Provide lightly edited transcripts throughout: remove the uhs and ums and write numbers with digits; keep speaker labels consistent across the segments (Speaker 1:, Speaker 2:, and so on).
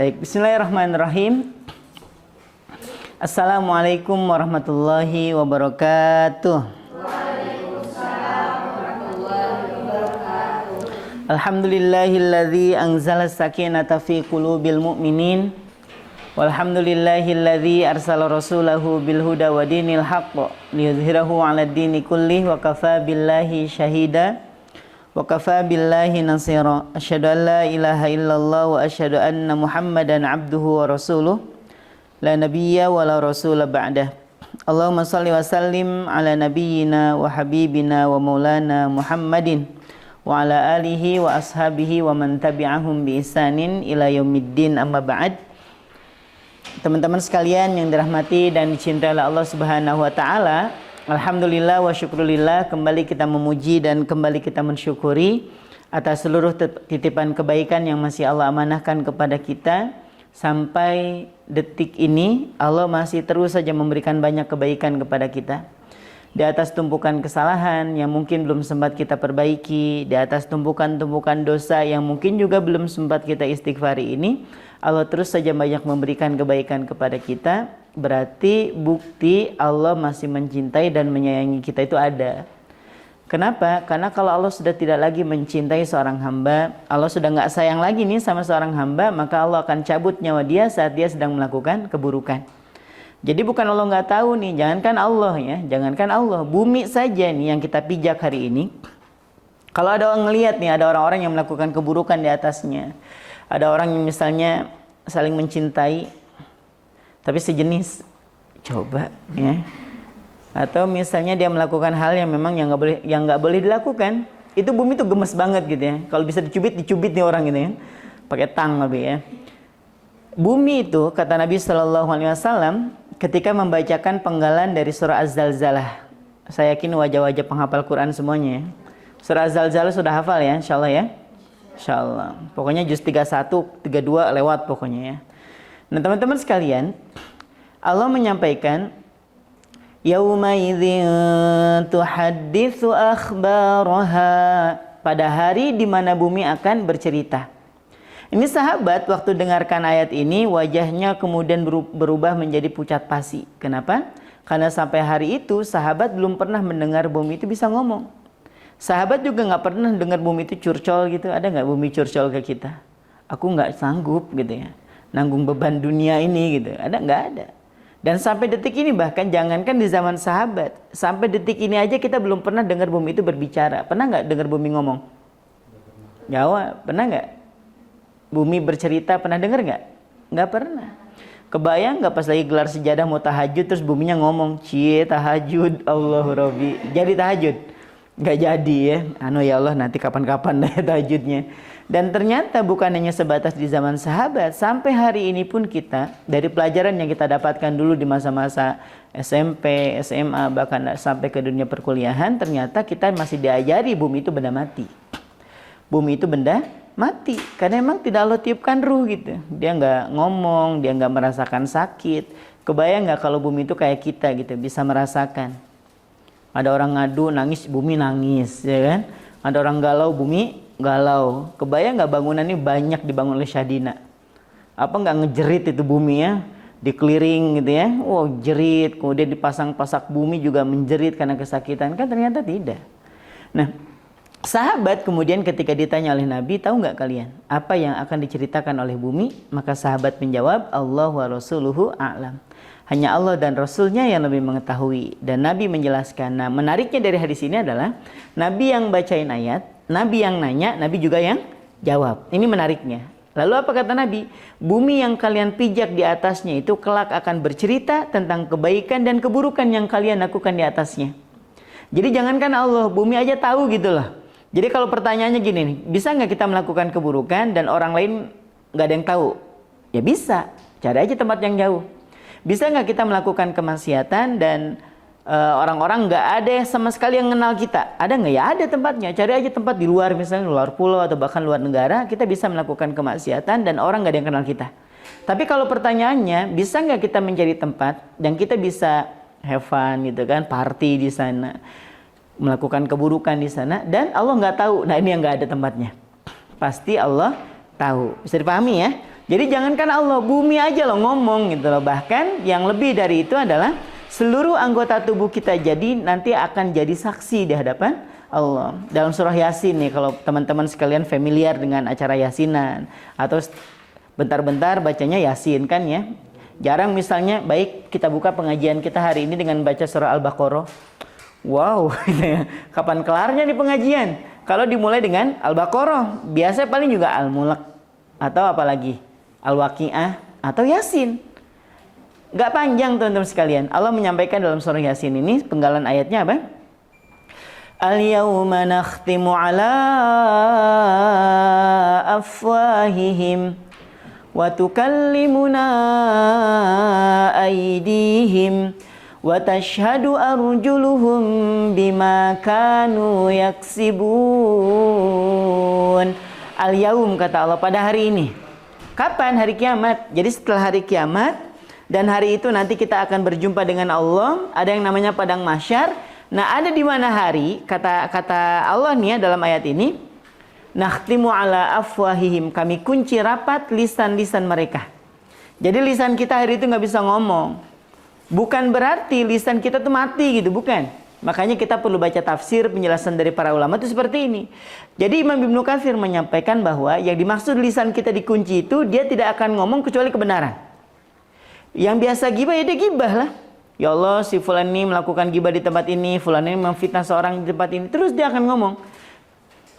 Speaker 1: Baik, bismillahirrahmanirrahim. Assalamualaikum warahmatullahi wabarakatuh.
Speaker 2: Waalaikumsalam warahmatullahi wabarakatuh.
Speaker 1: Alhamdulillahilladzi anzala sakinata fi qulubil mu'minin. Walhamdulillahilladzi arsala rasulahu bil huda wa dinil haqq liyudhhirahu 'alad dini kullih wa kafaa billahi syahida wa kafaa billahi nasira. Asyhadu an la ilaha illallah wa asyhadu anna Muhammadan 'abduhu wa rasuluh. La nabiyya wa la rasula ba'dah. Allahumma salli wa sallim ala nabiyyina wa habibina wa maulana Muhammadin wa ala alihi wa ashabihi wa man tabi'ahum bi ihsanin ila yaumiddin, amma ba'd. Teman-teman sekalian yang dirahmati dan dicintai oleh Allah Subhanahu wa taala, alhamdulillah wa syukrulillah, kembali kita memuji dan kembali kita mensyukuri atas seluruh titipan kebaikan yang masih Allah amanahkan kepada kita. Sampai detik ini Allah masih terus saja memberikan banyak kebaikan kepada kita. Di atas tumpukan kesalahan yang mungkin belum sempat kita perbaiki, di atas tumpukan-tumpukan dosa yang mungkin juga belum sempat kita istighfari ini, Allah terus saja banyak memberikan kebaikan kepada kita. Berarti bukti Allah masih mencintai dan menyayangi kita itu ada. Kenapa? Karena kalau Allah sudah tidak lagi mencintai seorang hamba, Allah sudah nggak sayang lagi nih sama seorang hamba, maka Allah akan cabut nyawa dia saat dia sedang melakukan keburukan. Jadi bukan Allah nggak tahu nih, jangankan Allah ya, jangankan Allah, bumi saja nih yang kita pijak hari ini. Kalau ada orang ngelihat nih, ada orang-orang yang melakukan keburukan di atasnya, ada orang yang misalnya saling mencintai, tapi sejenis, coba ya. Atau misalnya dia melakukan hal yang memang yang nggak boleh dilakukan, itu bumi tuh gemes banget gitu ya. Kalau bisa dicubit nih orang gitu ya, pakai tang lebih ya. Bumi itu kata Nabi Shallallahu Alaihi Wasallam ketika membacakan penggalan dari surah Az-Zalzalah. Saya yakin wajah-wajah penghafal Quran semuanya ya. Surah Az-Zalzalah sudah hafal ya, insyaallah ya. Insyaallah. Pokoknya juz 31, 32 lewat pokoknya ya. Nah teman-teman sekalian, Allah menyampaikan Yauma idzin tuhadditsu akhbaraha, pada hari di mana bumi akan bercerita. Ini sahabat waktu dengarkan ayat ini wajahnya kemudian berubah menjadi pucat pasi. Kenapa? Karena sampai hari itu sahabat belum pernah mendengar bumi itu bisa ngomong. Sahabat juga nggak pernah dengar bumi itu curcol gitu. Ada nggak bumi curcol ke kita? Aku nggak sanggup gitu ya, nanggung beban dunia ini gitu. Ada nggak ada? Dan sampai detik ini bahkan jangankan di zaman sahabat, sampai detik ini aja kita belum pernah dengar bumi itu berbicara. Pernah nggak dengar bumi ngomong? Jawab, pernah nggak? Bumi bercerita, pernah dengar nggak? Nggak pernah. Kebayang nggak pas lagi gelar sejadah mau tahajud terus buminya ngomong, cie tahajud, Allahu Rabbi, jadi tahajud? Nggak jadi ya. Ya Allah nanti kapan-kapan deh tahajudnya. Dan ternyata bukan hanya sebatas di zaman sahabat, sampai hari ini pun kita dari pelajaran yang kita dapatkan dulu di masa-masa SMP, SMA, bahkan sampai ke dunia perkuliahan, ternyata kita masih diajari bumi itu benda mati. Bumi itu benda mati, karena memang tidak Allah tiupkan ruh gitu. Dia nggak ngomong, dia nggak merasakan sakit. Kebayang nggak kalau bumi itu kayak kita gitu, bisa merasakan. Ada orang ngadu, nangis, bumi nangis, ya kan? Ada orang galau, bumi galau. Kebayang nggak bangunan ini banyak dibangun oleh Syadina? Apa nggak ngejerit itu bumi ya? Dikeliling gitu ya? Oh jerit, kemudian dipasang pasak bumi juga menjerit karena kesakitan. Kan ternyata tidak. Nah, sahabat kemudian ketika ditanya oleh Nabi, tahu nggak kalian apa yang akan diceritakan oleh bumi? Maka sahabat menjawab, Allah wa rasuluhu a'lam. Hanya Allah dan Rasulnya yang lebih mengetahui. Dan Nabi menjelaskan. Nah menariknya dari hadis ini adalah Nabi yang bacain ayat, Nabi yang nanya, Nabi juga yang jawab. Ini menariknya. Lalu apa kata Nabi? Bumi yang kalian pijak di atasnya itu kelak akan bercerita tentang kebaikan dan keburukan yang kalian lakukan di atasnya. Jadi jangankan Allah, bumi aja tahu gitu loh. Jadi kalau pertanyaannya gini nih, bisa nggak kita melakukan keburukan dan orang lain nggak ada yang tahu? Ya bisa, cari aja tempat yang jauh. Bisa nggak kita melakukan kemaksiatan dan orang-orang nggak ada sama sekali yang kenal kita? Ada nggak? Ya ada tempatnya. Cari aja tempat di luar, misalnya luar pulau atau bahkan luar negara, kita bisa melakukan kemaksiatan dan orang nggak ada yang kenal kita. Tapi kalau pertanyaannya, bisa nggak kita mencari tempat dan kita bisa have fun gitu kan, party di sana, melakukan keburukan di sana, dan Allah nggak tahu? Nah ini yang nggak ada tempatnya. Pasti Allah tahu. Bisa dipahami ya? Jadi jangankan Allah, bumi aja loh ngomong gitu loh. Bahkan yang lebih dari itu adalah seluruh anggota tubuh kita jadi nanti akan jadi saksi di hadapan Allah. Dalam surah Yasin nih, kalau teman-teman sekalian familiar dengan acara Yasinan atau bentar-bentar bacanya Yasin kan ya. Jarang misalnya, baik kita buka pengajian kita hari ini dengan baca surah Al-Baqarah. Wow, kapan kelarnya nih pengajian? Kalau dimulai dengan Al-Baqarah, biasanya paling juga Al-Mulk atau apalagi Al-Waqi'ah atau Yasin. Gak panjang teman-teman sekalian. Allah menyampaikan dalam surah Yasin ini, penggalan ayatnya apa? Al-yawma nakhtimu ala afwahihim wa tukallimuna aydihim wa tashhadu arjuluhum bima kanu yaksibun. Al-yaum, kata Allah, pada hari ini. Kapan? Hari kiamat. Jadi setelah hari kiamat dan hari itu nanti kita akan berjumpa dengan Allah. Ada yang namanya padang mahsyar. Nah, ada di mana hari? Kata Allah nih ya dalam ayat ini, nakhtimu ala afwahihim, kami kunci rapat lisan-lisan mereka. Jadi lisan kita hari itu nggak bisa ngomong. Bukan berarti lisan kita tuh mati gitu, bukan. Makanya kita perlu baca tafsir, penjelasan dari para ulama itu seperti ini. Jadi Imam Ibnu Katsir menyampaikan bahwa yang dimaksud lisan kita dikunci itu, dia tidak akan ngomong kecuali kebenaran. Yang biasa gibah ya dia gibah lah. Ya Allah, si fulan ini melakukan gibah di tempat ini, fulan ini memfitnah seorang di tempat ini. Terus dia akan ngomong.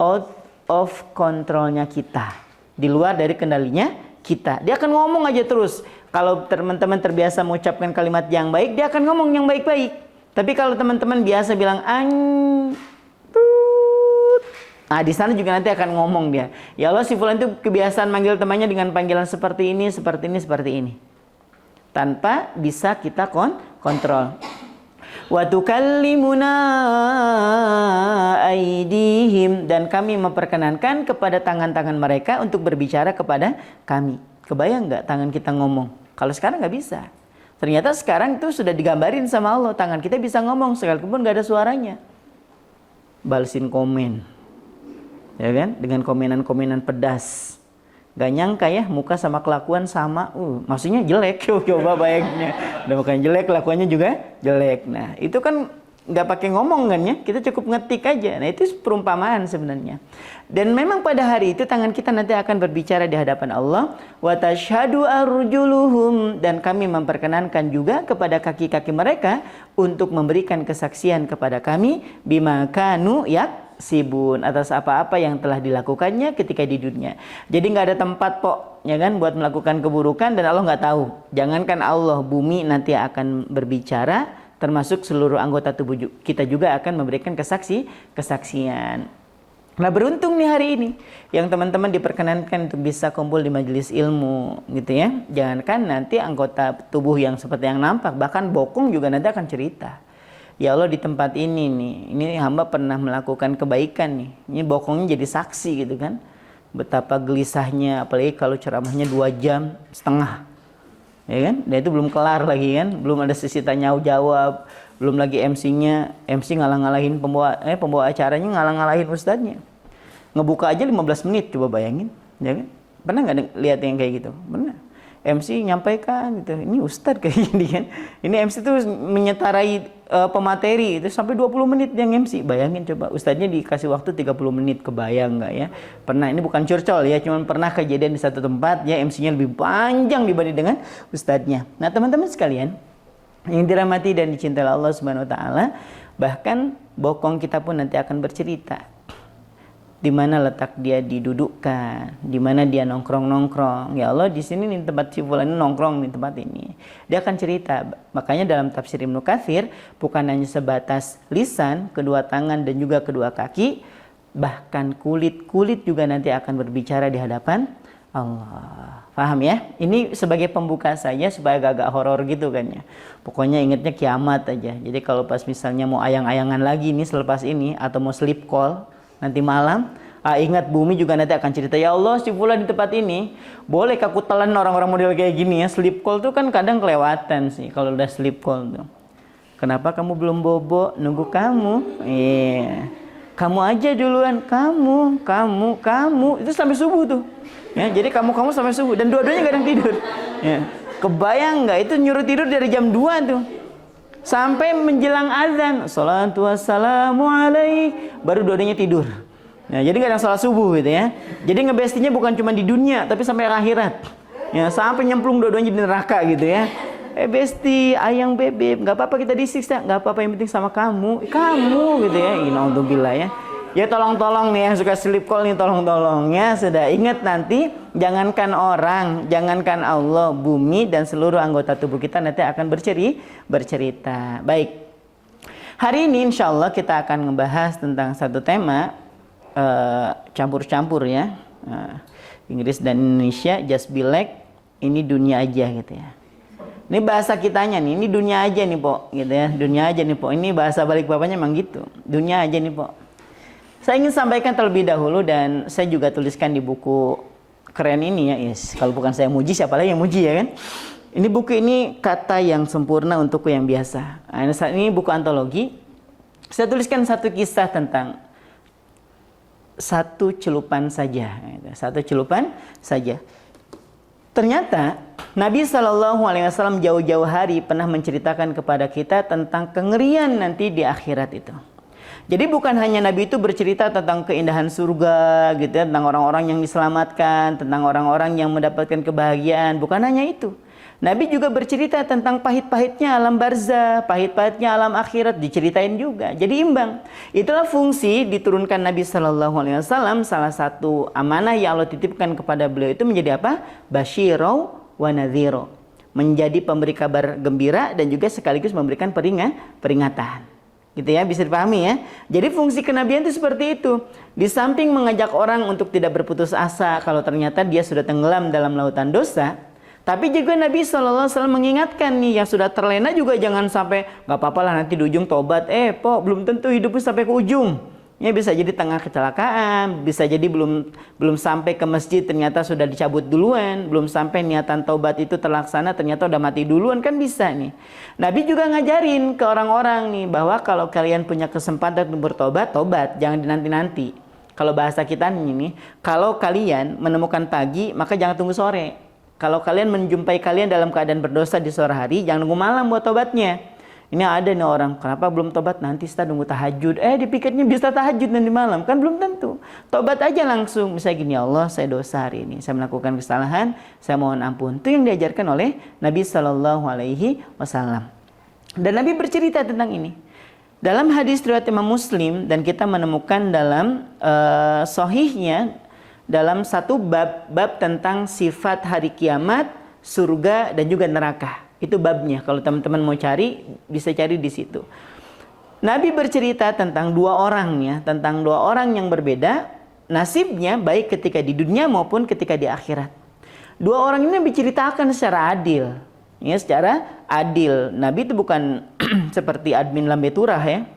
Speaker 1: Out of kontrolnya kita. Di luar dari kendalinya kita. Dia akan ngomong aja terus. Kalau teman-teman terbiasa mengucapkan kalimat yang baik, dia akan ngomong yang baik-baik. Tapi kalau teman-teman biasa bilang nah di sana juga nanti akan ngomong dia. Ya Allah, si fulan itu kebiasaan manggil temannya dengan panggilan seperti ini, seperti ini, seperti ini. Tanpa bisa kita kontrol. Wa tukallimuna aydihim, dan kami memperkenankan kepada tangan-tangan mereka untuk berbicara kepada kami. Kebayang nggak tangan kita ngomong? Kalau sekarang nggak bisa. Ternyata sekarang itu sudah digambarin sama Allah, tangan kita bisa ngomong sekalipun nggak ada suaranya. Balesin komen, ya kan? Dengan komenan-komenan pedas. Gak nyangka ya, muka sama kelakuan sama. Maksudnya jelek. Coba bayangnya. Udah bukan jelek, kelakuannya juga jelek. Nah, itu kan gak pakai ngomong kan ya. Kita cukup ngetik aja. Nah, itu perumpamaan sebenarnya. Dan memang pada hari itu tangan kita nanti akan berbicara di hadapan Allah. Wa tashhadu arjuluhum, dan kami memperkenankan juga kepada kaki-kaki mereka untuk memberikan kesaksian kepada kami bima kanu sibun, atas apa-apa yang telah dilakukannya ketika di dunia. Jadi nggak ada tempat ya kan buat melakukan keburukan, dan Allah nggak tahu. Jangankan Allah, bumi nanti akan berbicara, termasuk seluruh anggota tubuh kita juga akan memberikan kesaksian. Nah, beruntung nih hari ini yang teman-teman diperkenankan untuk bisa kumpul di majelis ilmu gitu ya. Jangankan nanti anggota tubuh yang seperti yang nampak, bahkan bokong juga nanti akan cerita. Ya Allah, di tempat ini nih, ini hamba pernah melakukan kebaikan nih. Ini bokongnya jadi saksi gitu kan. Betapa gelisahnya, apalagi kalau ceramahnya 2,5 jam. Ya kan? Dan itu belum kelar lagi kan. Belum ada sesi tanya jawab. Belum lagi MC-nya. MC ngalah-ngalahin pembawa acaranya, ngalah-ngalahin ustadznya. Ngebuka aja 15 menit, coba bayangin. Ya kan? Pernah nggak lihat yang kayak gitu? Pernah. MC nyampaikan gitu, ini ustadz kayak gini kan. Ini MC tuh menyetarai pemateri itu sampai 20 menit yang MC. Bayangin coba, ustadznya dikasih waktu 30 menit, kebayang nggak ya? Pernah, ini bukan curcol ya, cuman pernah kejadian di satu tempat ya, MC-nya lebih panjang dibanding dengan ustadznya. Nah, teman-teman sekalian yang dirahmati dan dicintai Allah Subhanahu wa taala, bahkan bokong kita pun nanti akan bercerita. Di mana letak dia didudukkan, di mana dia nongkrong. Ya Allah, di sini nih tempat si fulan ini nongkrong di tempat ini. Dia akan cerita. Makanya dalam tafsir Ibnu Katsir bukan hanya sebatas lisan, kedua tangan dan juga kedua kaki, bahkan kulit juga nanti akan berbicara di hadapan Allah. Paham ya? Ini sebagai pembuka saja supaya agak horor gitu kan ya. Pokoknya ingatnya kiamat aja. Jadi kalau pas misalnya mau ayang-ayangan lagi nih selepas ini, atau mau sleep call nanti malam, ingat bumi juga nanti akan cerita, ya Allah, si fulan di tempat ini, boleh aku telan orang-orang model kayak gini ya. Sleep call tuh kan kadang kelewatan sih kalau udah sleep call tuh. Kenapa kamu belum bobo? Nunggu kamu. Iya. Kamu aja duluan, kamu. Itu sampai subuh tuh. Ya, jadi kamu sampai subuh dan dua-duanya gak ada yang tidur. Ya. Kebayang nggak itu nyuruh tidur dari jam 2 tuh. Sampai menjelang azan, sholatu wassalamu alaik, baru dua-duanya tidur. Ya, jadi gak ada sholat subuh gitu ya. Jadi ngebestinya bukan cuma di dunia, tapi sampai akhirat. Ya, sampai nyemplung dua-duanya di neraka gitu ya. Besti, ayang bebek, nggak apa-apa kita disiksa, nggak apa-apa, yang penting sama kamu gitu ya. Inauzubillah ya. Ya tolong nih yang suka sleep call nih, tolong ya. Sudah ingat nanti, jangankan orang, jangankan Allah, bumi dan seluruh anggota tubuh kita nanti akan bercerita. Baik. Hari ini insya Allah kita akan ngebahas tentang satu tema campur-campur ya. Inggris dan Indonesia, just be like, ini dunia aja gitu ya. Ini bahasa kitanya nih, ini dunia aja nih po, gitu ya. Dunia aja nih po. Ini bahasa Balikpapannya memang gitu. Dunia aja nih po. Saya ingin sampaikan terlebih dahulu dan saya juga tuliskan di buku keren ini ya. Yes. Kalau bukan saya muji, siapa lagi yang muji ya kan? Ini buku ini kata yang sempurna untukku yang biasa. Nah, ini buku antologi. Saya tuliskan satu kisah tentang satu celupan saja. Satu celupan saja. Ternyata Nabi SAW jauh-jauh hari pernah menceritakan kepada kita tentang kengerian nanti di akhirat itu. Jadi bukan hanya Nabi itu bercerita tentang keindahan surga gitu ya, tentang orang-orang yang diselamatkan, tentang orang-orang yang mendapatkan kebahagiaan, bukan hanya itu. Nabi juga bercerita tentang pahit-pahitnya alam barzah, pahit-pahitnya alam akhirat, diceritain juga. Jadi imbang. Itulah fungsi diturunkan Nabi SAW, salah satu amanah yang Allah titipkan kepada beliau itu menjadi apa? Basyirau wa nadhiro. Menjadi pemberi kabar gembira dan juga sekaligus memberikan peringatan. Gitu ya, bisa dipahami ya. Jadi fungsi kenabian itu seperti itu. Di samping mengajak orang untuk tidak berputus asa kalau ternyata dia sudah tenggelam dalam lautan dosa, tapi juga Nabi SAW mengingatkan nih, yang sudah terlena juga jangan sampai nggak apa-apa lah nanti di ujung tobat. Belum tentu hidupnya sampai ke ujung. Ya bisa jadi tengah kecelakaan, bisa jadi belum sampai ke masjid ternyata sudah dicabut duluan, belum sampai niatan taubat itu terlaksana ternyata udah mati duluan, kan bisa nih. Nabi juga ngajarin ke orang-orang nih bahwa kalau kalian punya kesempatan untuk bertobat, tobat, jangan dinanti-nanti. Kalau bahasa kita ini, kalau kalian menemukan pagi, maka jangan tunggu sore. Kalau kalian menjumpai kalian dalam keadaan berdosa di sore hari, jangan nunggu malam buat tobatnya. Ini ada nih orang, kenapa belum tobat? Nanti setelah nunggu tahajud. Dipikirnya bisa tahajud nanti malam. Kan belum tentu. Tobat aja langsung. Misalnya gini, Allah saya dosa hari ini. Saya melakukan kesalahan, saya mohon ampun. Itu yang diajarkan oleh Nabi SAW. Dan Nabi bercerita tentang ini. Dalam hadis riwayat Imam Muslim, dan kita menemukan dalam sahihnya, dalam satu bab tentang sifat hari kiamat, surga, dan juga neraka. Itu babnya. Kalau teman-teman mau cari, bisa cari di situ. Nabi bercerita tentang dua orang ya, tentang dua orang yang berbeda nasibnya baik ketika di dunia maupun ketika di akhirat. Dua orang ini diceritakan secara adil. Ya, secara adil. Nabi itu bukan seperti admin lambe turah ya.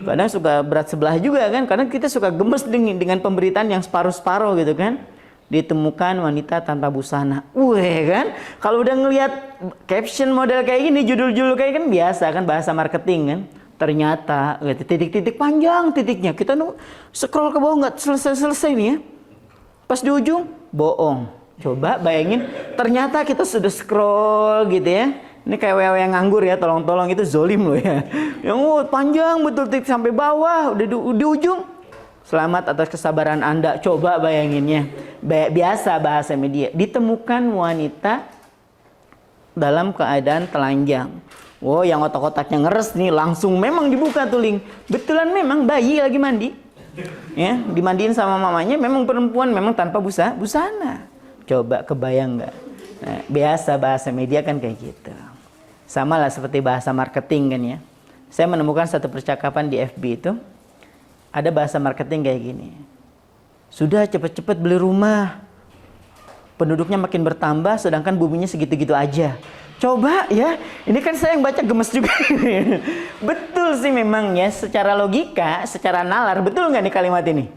Speaker 1: Kadang suka berat sebelah juga kan. Kadang kita suka gemes dengan pemberitaan yang separuh-separuh gitu kan. Ditemukan wanita tanpa busana. Kan? Kalau udah ngelihat caption model kayak gini, judul-judul kayak kan biasa kan, bahasa marketing kan. Ternyata titik-titik panjang titiknya. Kita scroll ke bawah nggak selesai-selesai nih ya. Pas di ujung, bohong. Coba bayangin, ternyata kita sudah scroll gitu ya. Ini kayak wewe yang nganggur ya, tolong-tolong itu zolim loh ya. Yang panjang betul titik sampai bawah, udah di ujung. Selamat atas kesabaran Anda. Coba bayanginnya. Biasa bahasa media. Ditemukan wanita dalam keadaan telanjang. Yang otak-otaknya ngeres nih, langsung memang dibuka tuh link. Betulan memang bayi lagi mandi. Ya, dimandiin sama mamanya, memang perempuan, memang tanpa busana. Coba kebayang nggak? Nah, biasa bahasa media kan kayak gitu. Sama lah seperti bahasa marketing kan ya. Saya menemukan satu percakapan di FB itu. Ada bahasa marketing kayak gini. Sudah cepet-cepet beli rumah. Penduduknya makin bertambah sedangkan buminya segitu-gitu aja. Coba ya, ini kan saya yang baca gemes juga. Betul sih memang ya, secara logika, secara nalar, betul nggak nih kalimat ini?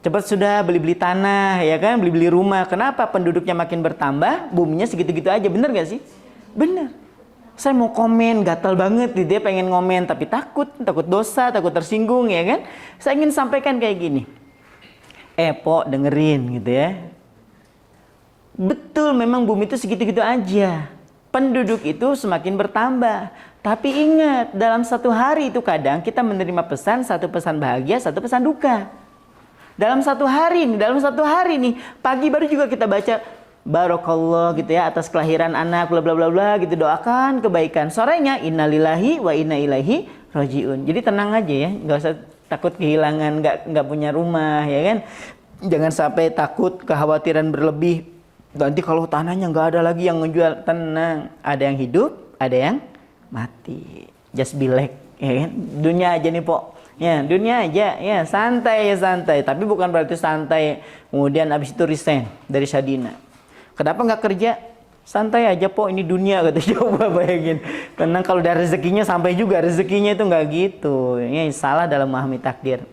Speaker 1: Cepat sudah beli-beli tanah ya kan, beli-beli rumah. Kenapa penduduknya makin bertambah, buminya segitu-gitu aja, bener nggak sih? Bener. Saya mau komen, gatal banget dia pengen ngomen tapi takut dosa, takut tersinggung ya kan. Saya ingin sampaikan kayak gini. Po, dengerin gitu ya. Betul memang bumi itu segitu-gitu aja. Penduduk itu semakin bertambah. Tapi ingat, dalam satu hari itu kadang kita menerima pesan, satu pesan bahagia, satu pesan duka. Dalam satu hari nih, pagi baru juga kita baca Barokallah gitu ya atas kelahiran anak bla bla bla bla gitu, doakan kebaikan. Sorenya innalillahi wa inna ilaihi rajiun. Jadi tenang aja ya, nggak usah takut kehilangan, nggak punya rumah ya kan. Jangan sampai takut kekhawatiran berlebih. Nanti kalau tanahnya nggak ada lagi yang ngejual, tenang. Ada yang hidup, ada yang mati. Just be like ya kan. Dunia aja nih Pok. Ya, dunia aja ya, santai. Tapi bukan berarti santai kemudian habis itu resign dari Sadina. Kenapa nggak kerja? Santai aja Pok, ini dunia kata. Coba bayangin. Tenang, kalau ada rezekinya sampai juga, rezekinya itu nggak gitu. Ini salah dalam memahami takdir.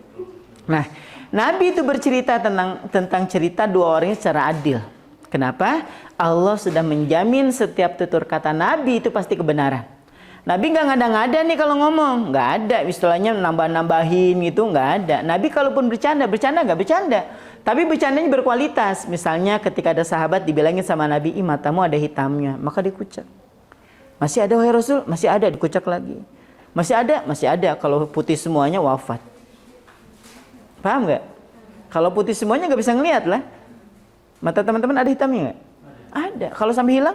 Speaker 1: Nah, Nabi itu bercerita tentang cerita dua orang secara adil. Kenapa? Allah sudah menjamin setiap tutur kata Nabi itu pasti kebenaran. Nabi nggak ngada-ngada nih kalau ngomong, nggak ada istilahnya nambah-nambahin gitu, nggak ada. Nabi kalaupun bercanda nggak bercanda. Tapi bercandanya berkualitas. Misalnya ketika ada sahabat dibilangin sama Nabi, ih matamu ada hitamnya, maka dikucak. Masih ada wahai Rasul? Masih ada, dikucak lagi. Masih ada? Masih ada. Kalau putih semuanya wafat. Paham nggak? Kalau putih semuanya nggak bisa ngelihat lah. Mata teman-teman ada hitamnya nggak? Ada. Kalau sampai hilang?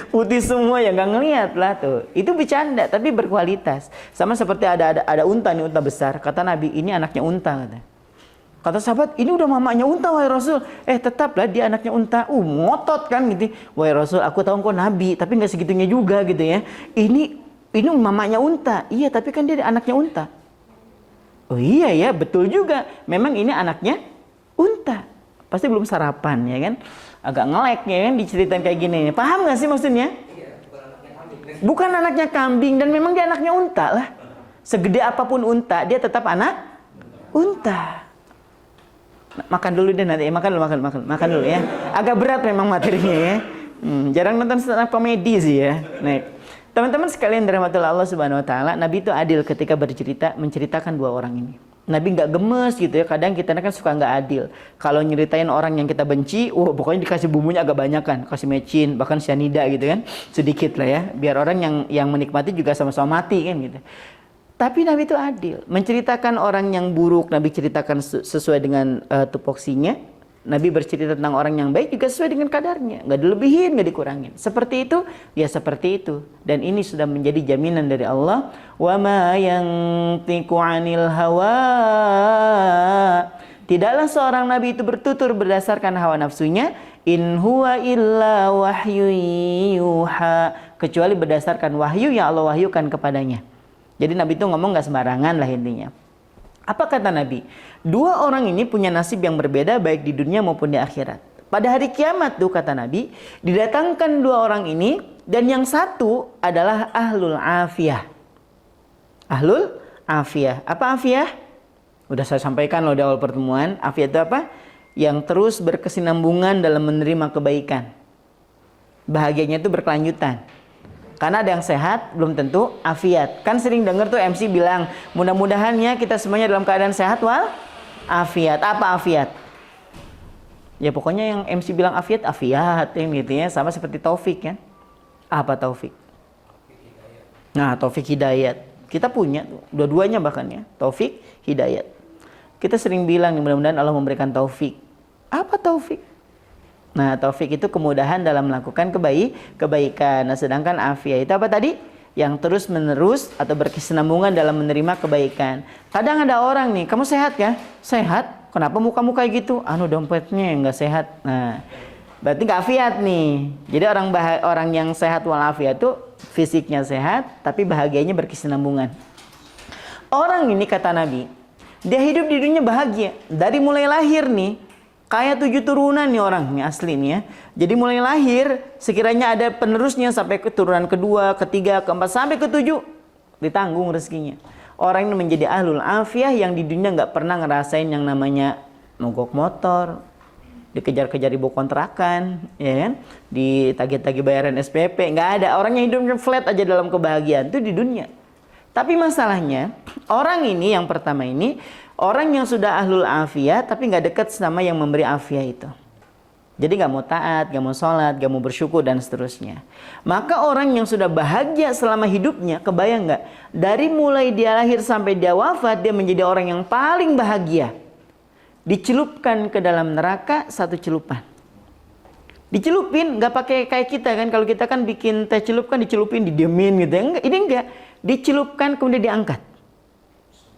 Speaker 1: Putih semua ya nggak ngelihat lah tuh. Itu bercanda tapi berkualitas. Sama seperti ada unta nih, unta besar. Kata Nabi, ini anaknya unta kata. Kata sahabat, ini udah mamanya unta wahai Rasul. Tetaplah dia anaknya unta. Ngotot kan gitu. Wahai Rasul, aku tahu engkau Nabi, tapi nggak segitunya juga gitu ya. Ini mamanya unta. Iya, tapi kan dia anaknya unta. Oh iya ya, betul juga. Memang ini anaknya unta. Pasti belum sarapan ya kan. Agak ngelek ya kan diceritain kayak gini. Paham nggak sih maksudnya? Bukan anaknya kambing dan memang dia anaknya unta lah. Segede apapun unta, dia tetap anak unta. Makan dulu deh nanti, makan dulu ya. Agak berat memang materinya ya. Jarang nonton stand up komedi sih ya. Nah, teman-teman sekalian dirahmati Allah Subhanahu wa taala, Nabi itu adil ketika menceritakan dua orang ini. Nabi nggak gemes gitu ya. Kadang kita kan suka nggak adil. Kalau nyeritain orang yang kita benci, pokoknya dikasih bumbunya agak banyak kan, kasih mecin, bahkan cyanida gitu kan, sedikit lah ya, biar orang yang menikmati juga sama-sama mati kan gitu. Tapi Nabi itu adil, menceritakan orang yang buruk, Nabi ceritakan sesuai dengan tupoksinya. Nabi bercerita tentang orang yang baik juga sesuai dengan kadarnya, nggak dilebihin, nggak dikurangin. Seperti itu, ya seperti itu. Dan ini sudah menjadi jaminan dari Allah. Wa ma yantiqu 'anil hawa. Tidaklah seorang nabi itu bertutur berdasarkan hawa nafsunya. In huwa illa wahyu yuha. Kecuali berdasarkan wahyu yang Allah wahyukan kepadanya. Jadi Nabi itu ngomong nggak sembarangan lah intinya. Apa kata Nabi? Dua orang ini punya nasib yang berbeda baik di dunia maupun di akhirat. Pada hari kiamat tuh kata Nabi, didatangkan dua orang ini dan yang satu adalah ahlul afiyah. Ahlul afiyah. Apa afiyah? Udah saya sampaikan loh di awal pertemuan. Afiyah itu apa? Yang terus berkesinambungan dalam menerima kebaikan. Bahagianya itu berkelanjutan. Karena ada yang sehat, belum tentu afiat. Kan sering dengar tuh MC bilang, mudah-mudahan ya kita semuanya dalam keadaan sehat wal afiat. Apa afiat? Ya pokoknya yang MC bilang afiat gitu ya. Sama seperti taufik kan. Apa taufik? Nah, taufik hidayat. Kita punya dua-duanya bahkan ya. Taufik, hidayat. Kita sering bilang mudah-mudahan Allah memberikan taufik. Apa taufik? Nah, taufik itu kemudahan dalam melakukan kebaikan. Nah, sedangkan afiat itu apa tadi? Yang terus menerus atau berkesinambungan dalam menerima kebaikan. Kadang ada orang nih, kamu sehat ya? Sehat? Kenapa mukamu kayak gitu? Dompetnya nggak sehat. Nah, berarti nggak afiat nih. Jadi orang yang sehat walafiat itu fisiknya sehat, tapi bahagianya berkesinambungan. Orang ini kata Nabi, dia hidup di dunia bahagia. Dari mulai lahir nih, kayak 7 turunan nih orang nih asli nih ya. Jadi mulai lahir sekiranya ada penerusnya sampai ke turunan kedua, ketiga, keempat sampai ke-7 ditanggung rezekinya. Orang ini menjadi ahlul afiyah yang di dunia nggak pernah ngerasain yang namanya mogok motor, dikejar-kejar ibu kontrakan, ya kan? Ditagih-tagih bayaran SPP, nggak ada. Orang yang hidupnya flat aja dalam kebahagiaan itu di dunia. Tapi masalahnya, orang ini yang pertama ini, orang yang sudah ahlul afiyah tapi nggak dekat sama yang memberi afiyah itu. Jadi nggak mau taat, nggak mau sholat, nggak mau bersyukur dan seterusnya. Maka orang yang sudah bahagia selama hidupnya, kebayang nggak? Dari mulai dia lahir sampai dia wafat, dia menjadi orang yang paling bahagia. Dicelupkan ke dalam neraka satu celupan. Dicelupin, nggak pakai kayak kita kan. Kalau kita kan bikin teh celup kan dicelupin, didiemin gitu. Ini enggak. Dicelupkan kemudian diangkat.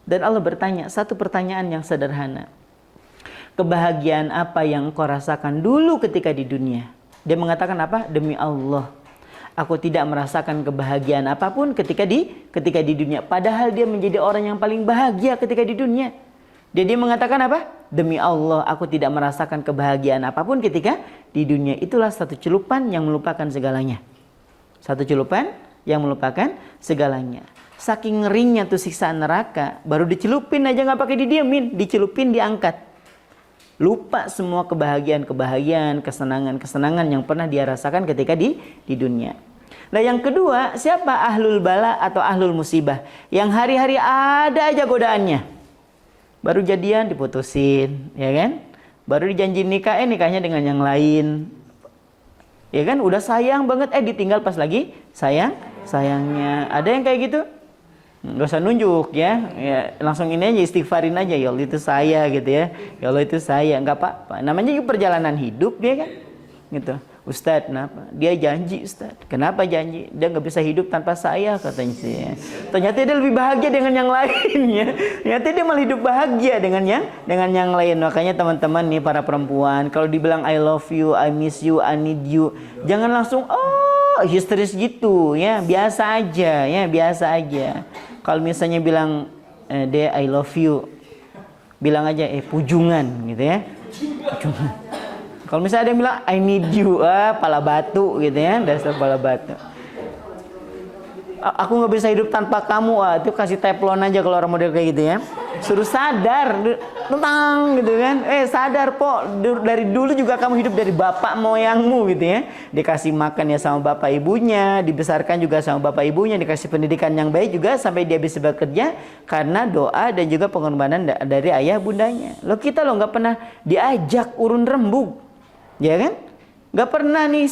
Speaker 1: Dan Allah bertanya satu pertanyaan yang sederhana. Kebahagiaan apa yang kau rasakan dulu ketika di dunia? Dia mengatakan apa? Demi Allah, aku tidak merasakan kebahagiaan apapun ketika di dunia. Padahal dia menjadi orang yang paling bahagia ketika di dunia. Dia mengatakan apa? Demi Allah, aku tidak merasakan kebahagiaan apapun ketika di dunia. Itulah satu celupan yang melupakan segalanya. Satu celupan yang melupakan segalanya. Saking ngerinya tuh siksaan neraka, baru dicelupin aja nggak pakai didiemin, dicelupin diangkat. Lupa semua kebahagiaan, kesenangan yang pernah dia rasakan ketika di dunia. Nah yang kedua, siapa ahlul bala atau ahlul musibah? Yang hari-hari ada aja godaannya. Baru jadian diputusin, ya kan? Baru dijanji nikah, nikahnya dengan yang lain. Ya kan? Udah sayang banget, ditinggal pas lagi sayangnya. Ada yang kayak gitu? Gak usah nunjuk ya, langsung ini aja istighfarin aja, ya Allah itu saya gitu ya. Ya Allah itu saya, nggak apa-apa. Namanya juga perjalanan hidup dia kan. Gitu. Ustadz, kenapa? Dia janji Ustadz. Kenapa janji? Dia nggak bisa hidup tanpa saya katanya sih. Ternyata dia lebih bahagia dengan yang lainnya. Ternyata dia malah hidup bahagia dengan yang lain. Makanya teman-teman nih para perempuan, kalau dibilang I love you, I miss you, I need you, jangan langsung histeris gitu ya, biasa aja ya, biasa aja. Kalau misalnya bilang De I love you, bilang aja pujungan gitu ya. Pujungan. Kalau misalnya ada yang bilang I need you, pala batu gitu ya, dasar pala batu. Aku nggak bisa hidup tanpa kamu, itu kasih teflon aja kalau orang model kayak gitu ya. Suruh sadar, tentang gitu kan. Sadar po, dari dulu juga kamu hidup dari bapak moyangmu gitu ya. Dikasih makan ya sama bapak ibunya, dibesarkan juga sama bapak ibunya, dikasih pendidikan yang baik juga sampai dia bisa bekerja karena doa dan juga pengorbanan dari ayah bundanya. Kita nggak pernah diajak urun rembug, ya kan? Nggak pernah nih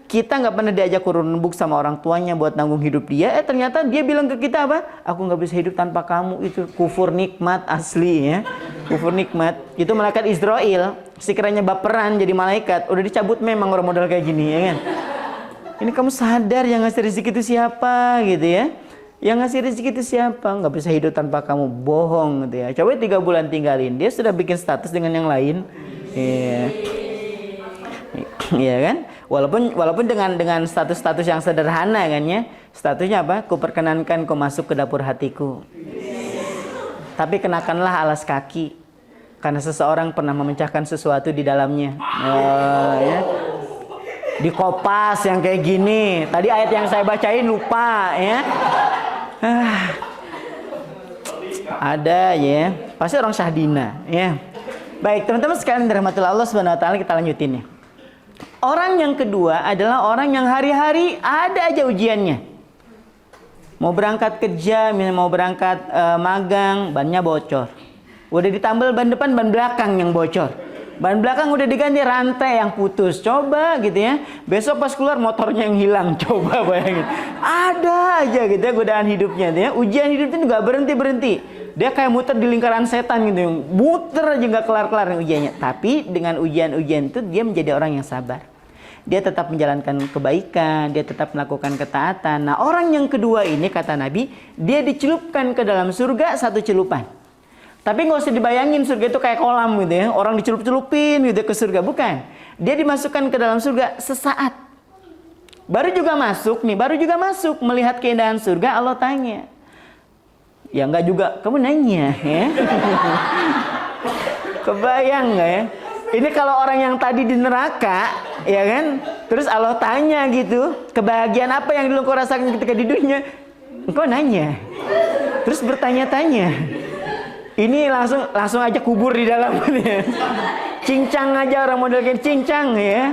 Speaker 1: kita nggak pernah diajak urun rembug sama orang tuanya buat nanggung hidup dia. Ternyata dia bilang ke kita apa? Aku nggak bisa hidup tanpa kamu. Itu kufur nikmat asli ya. Kufur nikmat. Itu malaikat Israel. Sekiranya baperan jadi malaikat, udah dicabut memang orang model kayak gini ya kan. Ini kamu sadar yang ngasih rezeki itu siapa gitu ya? Yang ngasih rezeki itu siapa? Nggak bisa hidup tanpa kamu. Bohong gitu ya. Coba 3 bulan tinggalin. Dia sudah bikin status dengan yang lain. Iya kan? Walaupun dengan status-status yang sederhana kan ya. Statusnya apa? Kuperkenankan kau masuk ke dapur hatiku. Tapi kenakanlah alas kaki karena seseorang pernah memecahkan sesuatu di dalamnya. Ya. Dikopas yang kayak gini. Tadi ayat yang saya bacain lupa ya. Ada ya. Pasti orang Syahdina ya. Baik, teman-teman sekalian dirahmati Allah Subhanahu wa taala, kita lanjutin ya. Orang yang kedua adalah orang yang hari-hari ada aja ujiannya. Mau berangkat kerja, mau berangkat magang, bannya bocor. Udah ditambal ban depan, ban belakang yang bocor. Ban belakang udah diganti rantai yang putus. Coba gitu ya. Besok pas keluar motornya yang hilang. Coba bayangin. Ada aja gitu ya godaan hidupnya. Ya. Ujian hidupnya juga berhenti-berhenti. Dia kayak muter di lingkaran setan gitu. Muter aja nggak kelar-kelar ujiannya. Tapi dengan ujian-ujian itu dia menjadi orang yang sabar. Dia tetap menjalankan kebaikan, dia tetap melakukan ketaatan. Nah, orang yang kedua ini kata Nabi, dia dicelupkan ke dalam surga satu celupan. Tapi nggak usah dibayangin surga itu kayak kolam gitu ya. Orang dicelup-celupin gitu ke surga, bukan. Dia dimasukkan ke dalam surga sesaat. Baru juga masuk melihat keindahan surga, Allah tanya. Ya enggak juga, kamu nanya ya. Kebayang nggak ya? Ini kalau orang yang tadi di neraka, ya kan? Terus Allah tanya gitu, kebahagiaan apa yang dulu kau rasakan ketika di dunia? Engkau nanya. Terus bertanya-tanya. Ini langsung aja kubur di dalam. Cincang aja orang model kayak cincang ya.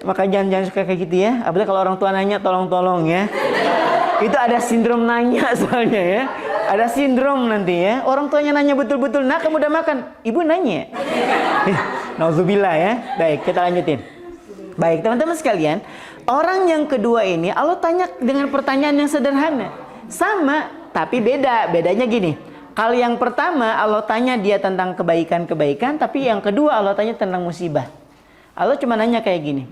Speaker 1: Maka jangan suka kayak gitu ya. Apalagi kalau orang tua nanya tolong-tolong ya. Itu ada sindrom nanya soalnya ya. Ada sindrom nanti ya. Orang tuanya nanya betul-betul, "Nak, kamu udah makan?" Ibu nanya. Nauzubillah ya. Baik, kita lanjutin. Baik, teman-teman sekalian, orang yang kedua ini Allah tanya dengan pertanyaan yang sederhana. Sama, tapi beda. Bedanya gini. Kalau yang pertama Allah tanya dia tentang kebaikan-kebaikan, tapi yang kedua Allah tanya tentang musibah. Allah cuma nanya kayak gini.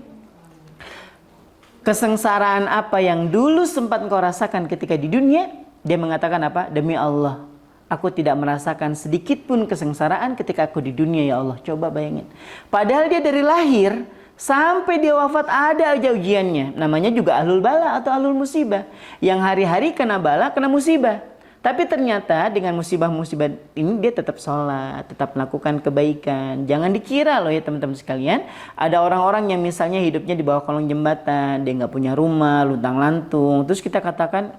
Speaker 1: Kesengsaraan apa yang dulu sempat engkau rasakan ketika di dunia? Dia mengatakan apa? Demi Allah, aku tidak merasakan sedikit pun kesengsaraan ketika aku di dunia ya Allah. Coba bayangin. Padahal dia dari lahir sampai dia wafat ada aja ujiannya. Namanya juga ahlul bala atau ahlul musibah. Yang hari-hari kena bala, kena musibah. Tapi ternyata dengan musibah-musibah ini dia tetap sholat, tetap melakukan kebaikan. Jangan dikira loh ya teman-teman sekalian. Ada orang-orang yang misalnya hidupnya di bawah kolong jembatan. Dia nggak punya rumah, luntang-lantung. Terus kita katakan,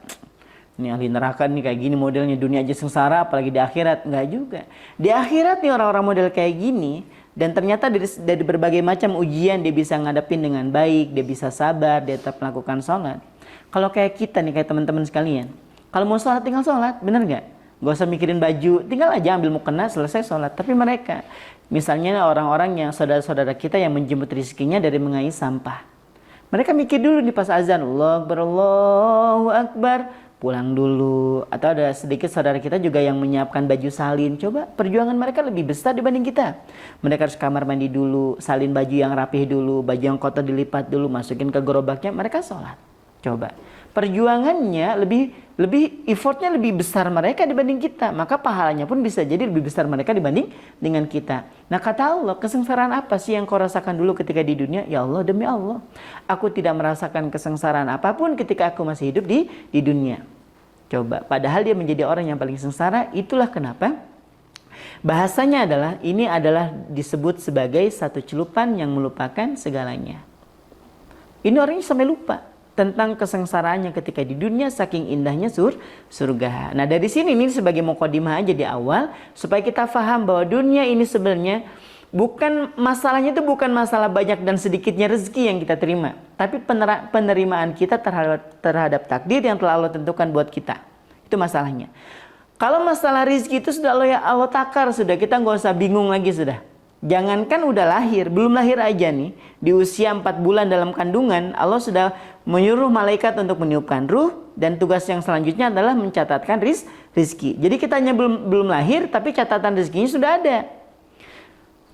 Speaker 1: ini ahli neraka nih kayak gini modelnya. Dunia aja sengsara apalagi di akhirat. Nggak juga. Di akhirat nih orang-orang model kayak gini. Dan ternyata dari berbagai macam ujian dia bisa ngadepin dengan baik. Dia bisa sabar, dia tetap melakukan sholat. Kalau kayak kita nih, kayak teman-teman sekalian. Kalau mau sholat tinggal sholat, bener nggak? Gak usah mikirin baju, tinggal aja ambil mukena selesai sholat. Tapi mereka, misalnya orang-orang yang saudara-saudara kita yang menjemput rezekinya dari mengais sampah. Mereka mikir dulu nih pas azan, Allahu Akbar, pulang dulu. Atau ada sedikit saudara kita juga yang menyiapkan baju salin. Coba perjuangan mereka lebih besar dibanding kita. Mereka harus kamar mandi dulu, salin baju yang rapih dulu, baju yang kotor dilipat dulu, masukin ke gerobaknya, mereka sholat. Coba. Perjuangannya lebih effortnya lebih besar mereka dibanding kita, maka pahalanya pun bisa jadi lebih besar mereka dibanding dengan kita. Nah kata Allah, kesengsaraan apa sih yang kau rasakan dulu ketika di dunia? Ya Allah, demi Allah, aku tidak merasakan kesengsaraan apapun ketika aku masih hidup di dunia. Coba, padahal dia menjadi orang yang paling sengsara. Itulah kenapa bahasanya adalah ini adalah disebut sebagai satu celupan yang melupakan segalanya. Ini orangnya sampai lupa tentang kesengsaraannya ketika di dunia saking indahnya surga. Nah dari sini ini sebagai mukadimah aja di awal supaya kita paham bahwa dunia ini sebenarnya bukan masalahnya itu bukan masalah banyak dan sedikitnya rezeki yang kita terima, tapi penerimaan kita terhadap takdir yang telah Allah tentukan buat kita. Itu masalahnya. Kalau masalah rezeki itu sudah Allah takar, sudah kita nggak usah bingung lagi sudah. Jangankan udah lahir, belum lahir aja nih, di usia 4 bulan dalam kandungan, Allah sudah menyuruh malaikat untuk meniupkan ruh, dan tugas yang selanjutnya adalah mencatatkan rizki. Jadi kita hanya belum lahir, tapi catatan rizkinya sudah ada.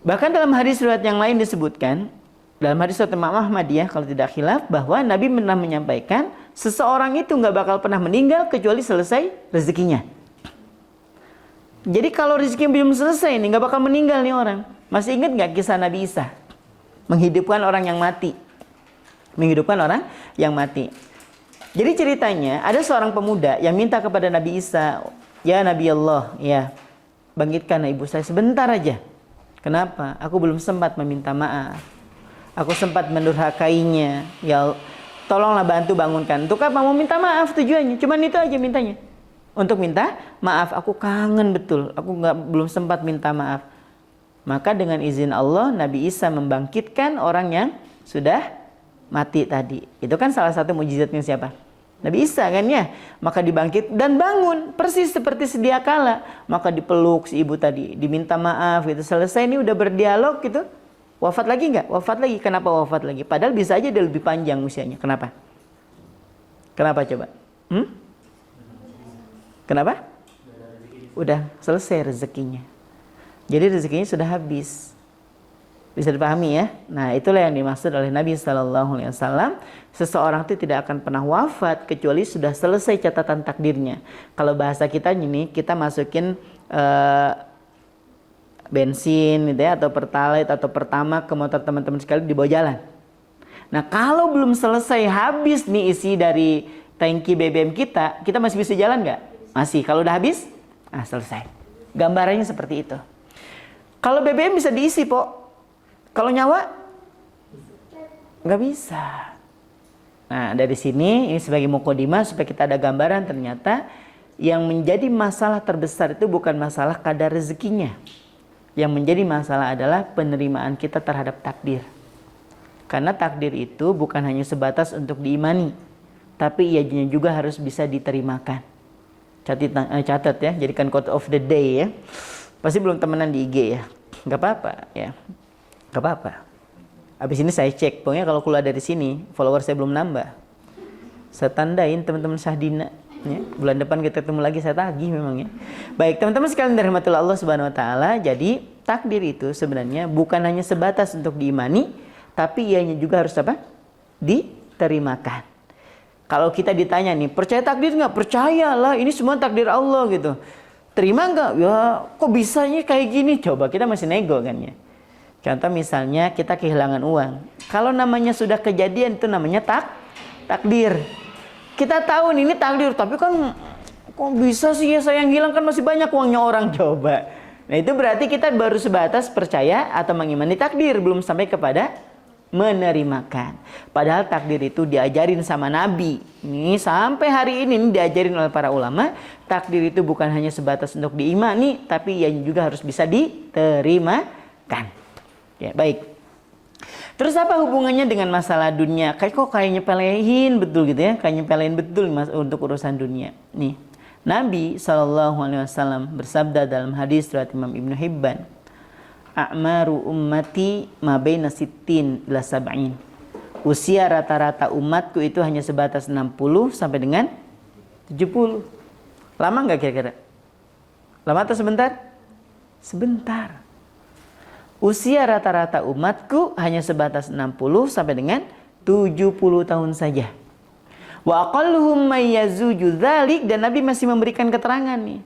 Speaker 1: Bahkan dalam hadis riwayat yang lain disebutkan, dalam hadis riwayat Imam Ahmadiyah kalau tidak khilaf, bahwa Nabi pernah menyampaikan, seseorang itu nggak bakal pernah meninggal kecuali selesai rezekinya. Jadi kalau rezeki belum selesai nih, nggak bakal meninggal nih orang. Masih ingat nggak kisah Nabi Isa menghidupkan orang yang mati? Menghidupkan orang yang mati. Jadi ceritanya ada seorang pemuda yang minta kepada Nabi Isa, ya Nabi Allah, ya bangkitkan ibu saya sebentar aja. Kenapa? Aku belum sempat meminta maaf. Aku sempat mendurhakainya. Ya tolonglah bantu bangunkan. Untuk apa? Mau minta maaf tujuannya. Cuman itu aja mintanya. Untuk minta maaf. Aku kangen betul. Aku belum sempat minta maaf. Maka dengan izin Allah, Nabi Isa membangkitkan orang yang sudah mati tadi. Itu kan salah satu mukjizatnya siapa? Nabi Isa kan ya. Maka dibangkit dan bangun persis seperti sedia kala. Maka dipeluk si ibu tadi, diminta maaf gitu. Selesai ini udah berdialog gitu. Wafat lagi nggak? Wafat lagi. Kenapa wafat lagi? Padahal bisa aja dia lebih panjang usianya. Kenapa? Kenapa coba? Kenapa? Udah selesai rezekinya. Jadi rezekinya sudah habis. Bisa dipahami ya? Nah itulah yang dimaksud oleh Nabi SAW. Seseorang itu tidak akan pernah wafat kecuali sudah selesai catatan takdirnya. Kalau bahasa kita ini, kita masukin bensin gitu ya, atau pertalite atau pertamax ke motor teman-teman sekali di bawah jalan. Nah kalau belum selesai habis nih isi dari tangki BBM kita masih bisa jalan nggak? Masih. Kalau udah habis, selesai. Gambarannya seperti itu. Kalau BBM bisa diisi, Pok. Kalau nyawa nggak bisa. Nah, dari sini ini sebagai mukadimah supaya kita ada gambaran ternyata yang menjadi masalah terbesar itu bukan masalah kadar rezekinya. Yang menjadi masalah adalah penerimaan kita terhadap takdir. Karena takdir itu bukan hanya sebatas untuk diimani, tapi ianya juga harus bisa diterimakan. Catat ya, jadikan quote of the day ya. Pasti belum temenan di IG ya. Gak apa-apa ya. Gak apa-apa. Habis ini saya cek, pokoknya kalau keluar dari sini, follower saya belum nambah. Saya tandain teman-teman Sahdina. Ya, bulan depan kita ketemu lagi, saya tagih memang ya. Baik teman-teman sekalian dari rahmatullah Allah Subhanahu Wa Taala. Jadi takdir itu sebenarnya bukan hanya sebatas untuk diimani, tapi ianya juga harus apa? Diterimakan. Kalau kita ditanya nih, percaya takdir nggak? Percayalah, ini semua takdir Allah gitu. Terima nggak? Ya, kok bisanya kayak gini? Coba kita masih nego kan ya. Contoh misalnya kita kehilangan uang. Kalau namanya sudah kejadian itu namanya takdir. Kita tahu nih, ini takdir, tapi kan kok bisa sih ya saya yang hilang, kan masih banyak uangnya orang, coba. Nah itu berarti kita baru sebatas percaya atau mengimani takdir, belum sampai kepada menerimakan. Padahal takdir itu diajarin sama Nabi. Ini sampai hari ini diajarin oleh para ulama, takdir itu bukan hanya sebatas untuk diimani, tapi ia juga harus bisa diterimakan. Ya, baik. Terus apa hubungannya dengan masalah dunia? Kayaknya nyepelein betul gitu ya. Kayak nyepelein betul untuk urusan dunia. Nih, Nabi SAW bersabda dalam hadis riwayat Imam Ibnu Hibban, "A'maru ummati ma baina sittin ila sab'in." Usia rata-rata umatku itu hanya sebatas 60 sampai dengan 70. Lama nggak kira-kira? Lama atau sebentar? Sebentar. Usia rata-rata umatku hanya sebatas 60 sampai dengan 70 tahun saja. Wa aqalluhum may yazuju dzalik, dan Nabi masih memberikan keterangan nih.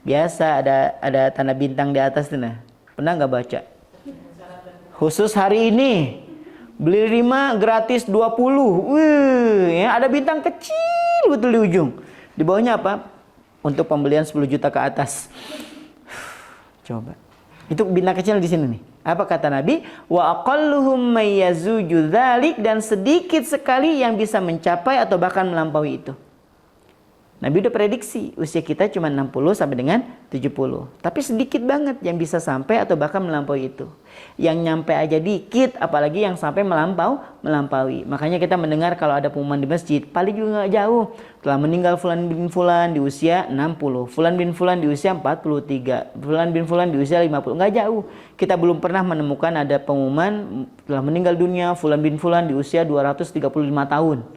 Speaker 1: Biasa ada tanda bintang di atas tuh nah. Pernah enggak baca? Khusus hari ini beli 5 gratis 20. Wih, ya ada bintang kecil betul di ujung. Di bawahnya apa? Untuk pembelian 10 juta ke atas. Coba. Itu bintang kecil di sini nih. Apa kata Nabi? Wa aqalluhum may yazuju dzalik, dan sedikit sekali yang bisa mencapai atau bahkan melampaui itu. Nabi udah prediksi usia kita cuma 60 sampai dengan 70. Tapi sedikit banget yang bisa sampai atau bahkan melampaui itu. Yang nyampe aja dikit, apalagi yang sampai melampaui. Makanya kita mendengar kalau ada pengumuman di masjid, paling juga nggak jauh. Telah meninggal Fulan bin Fulan di usia 60. Fulan bin Fulan di usia 43. Fulan bin Fulan di usia 50. Nggak jauh. Kita belum pernah menemukan ada pengumuman telah meninggal dunia Fulan bin Fulan di usia 235 tahun.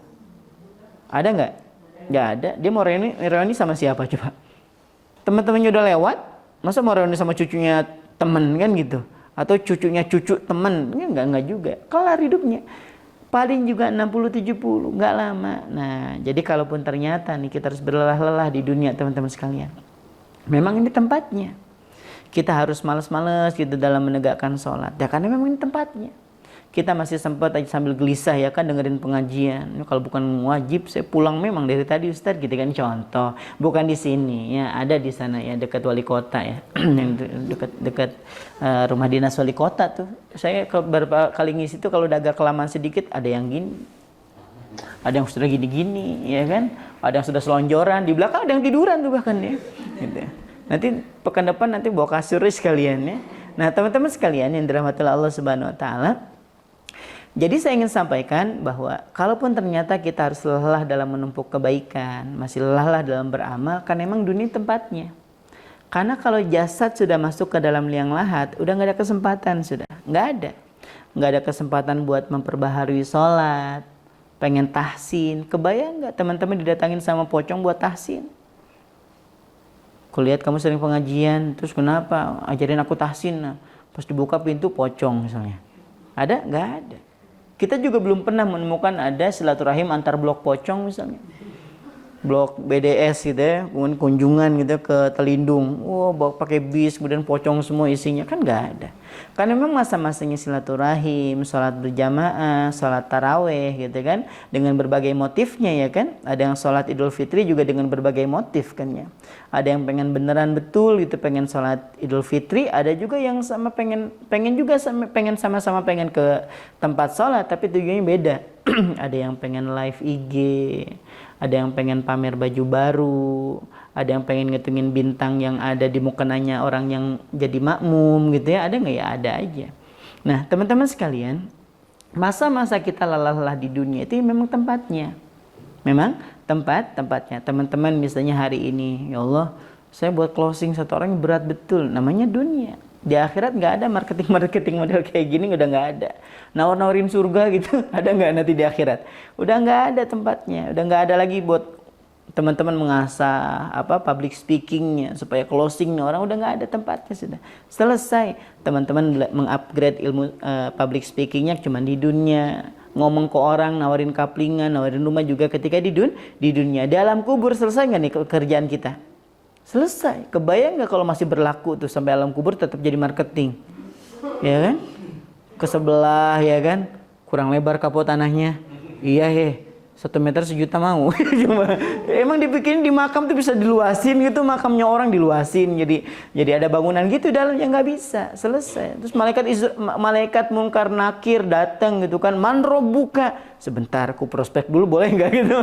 Speaker 1: Ada nggak? Nggak ada. Dia mau reuni sama siapa coba? Teman-temannya udah lewat, masa mau reuni sama cucunya temen kan gitu? Atau cucunya cucu temen? Enggak juga. Kelar hidupnya. Paling juga 60-70, nggak lama. Nah, jadi kalaupun ternyata nih kita harus berlelah-lelah di dunia teman-teman sekalian, memang ini tempatnya. Kita harus malas-malas gitu dalam menegakkan sholat. Ya karena memang ini tempatnya. Kita masih sempat aja sambil gelisah ya kan dengerin pengajian. Kalau bukan wajib saya pulang memang dari tadi Ustadz gitu kan, contoh. Bukan di sini ya, ada di sana ya dekat wali kota ya. Yang dekat rumah dinas wali kota tuh. Saya beberapa kali ngisi itu kalau udah agak kelamaan sedikit ada yang gini. Ada yang sudah gini-gini ya kan. Ada yang sudah selonjoran, di belakang ada yang tiduran tuh bahkan ya. Gitu. Nanti pekan depan nanti bawa kasur sekalian ya. Nah, teman-teman sekalian yang dirahmati Allah Subhanahu wa taala, jadi saya ingin sampaikan bahwa kalaupun ternyata kita harus lelah dalam menumpuk kebaikan, masih lelah dalam beramal, karena memang dunia tempatnya. Karena kalau jasad sudah masuk ke dalam liang lahat, udah nggak ada kesempatan sudah, nggak ada kesempatan buat memperbaharui sholat, pengen tahsin. Kebayang nggak teman-teman didatangin sama pocong buat tahsin? Kulihat kamu sering pengajian, terus kenapa? Ajarin aku tahsin. Nah, pas dibuka pintu pocong misalnya, ada? Nggak ada. Kita juga belum pernah menemukan ada silaturahim antar blok pocong misalnya. Blok BDS gitu ya, kemudian kunjungan gitu ke Telindung. Bawa pakai bis, kemudian pocong semua isinya, kan nggak ada. Karena memang masa-masanya silaturahim, sholat berjamaah, sholat taraweh gitu kan, dengan berbagai motifnya ya kan. Ada yang sholat Idul Fitri juga dengan berbagai motif kan ya. Ada yang pengen beneran betul gitu, pengen sholat Idul Fitri. Ada juga yang pengen sama-sama pengen ke tempat sholat, tapi tujuannya beda. Ada yang pengen live IG. ada yang pengen pamer baju baru, ada yang pengen ngitungin bintang yang ada di mukenanya orang yang jadi makmum gitu ya. Ada nggak? Ya ada aja. Nah teman-teman sekalian, masa-masa kita lelah-lelah di dunia itu memang tempatnya. Memang tempatnya. Teman-teman misalnya hari ini, ya Allah, saya buat closing satu orang berat betul. Namanya dunia. Di akhirat nggak ada marketing model kayak gini, udah nggak ada. Nawar-nawarin surga gitu, ada nggak nanti di akhirat? Udah nggak ada tempatnya. Udah nggak ada lagi buat teman-teman mengasah public speakingnya supaya closingnya orang, udah nggak ada tempatnya, sudah selesai. Teman-teman mengupgrade ilmu public speakingnya cuma di dunia, ngomong ke orang, nawarin kaplingan, nawarin rumah juga ketika di dunia. Di alam kubur selesai nggak nih kerjaan kita? Selesai. Kebayang nggak kalau masih berlaku tuh sampai alam kubur tetap jadi marketing, ya kan? Ke sebelah, ya kan? Kurang lebar kapot tanahnya, iya 1 meter 1 juta mau. Cuma emang dibikin di makam tuh bisa diluasin gitu, makamnya orang diluasin jadi ada bangunan gitu dalamnya, nggak bisa. Selesai. Terus malaikat mungkar nakir datang gitu kan, manro buka, sebentar aku prospek dulu boleh nggak gitu.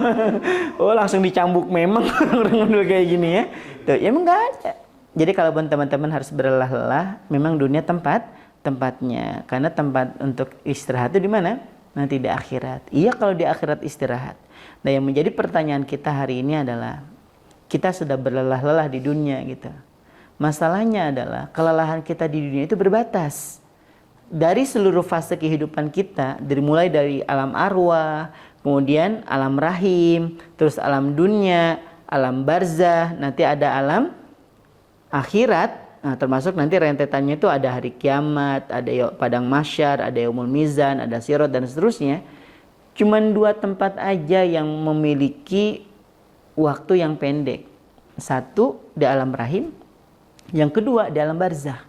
Speaker 1: Oh langsung dicambuk memang orang dulu kayak gini ya. Tuh emang nggak ada. Jadi kalau teman-teman harus berlelah-lelah, memang dunia tempatnya, karena tempat untuk istirahat itu di mana? Nanti di akhirat. Iya kalau di akhirat istirahat. Nah yang menjadi pertanyaan kita hari ini adalah, kita sudah berlelah-lelah di dunia gitu. Masalahnya adalah kelelahan kita di dunia itu berbatas. Dari seluruh fase kehidupan kita, mulai dari alam arwah, kemudian alam rahim, terus alam dunia, alam barzah, nanti ada alam akhirat. Nah, termasuk nanti rentetannya itu ada hari kiamat, ada padang mahsyar, ada yaumul mizan, ada sirat dan seterusnya. Cuman 2 tempat aja yang memiliki waktu yang pendek. Satu di alam rahim, yang kedua di alam barzah.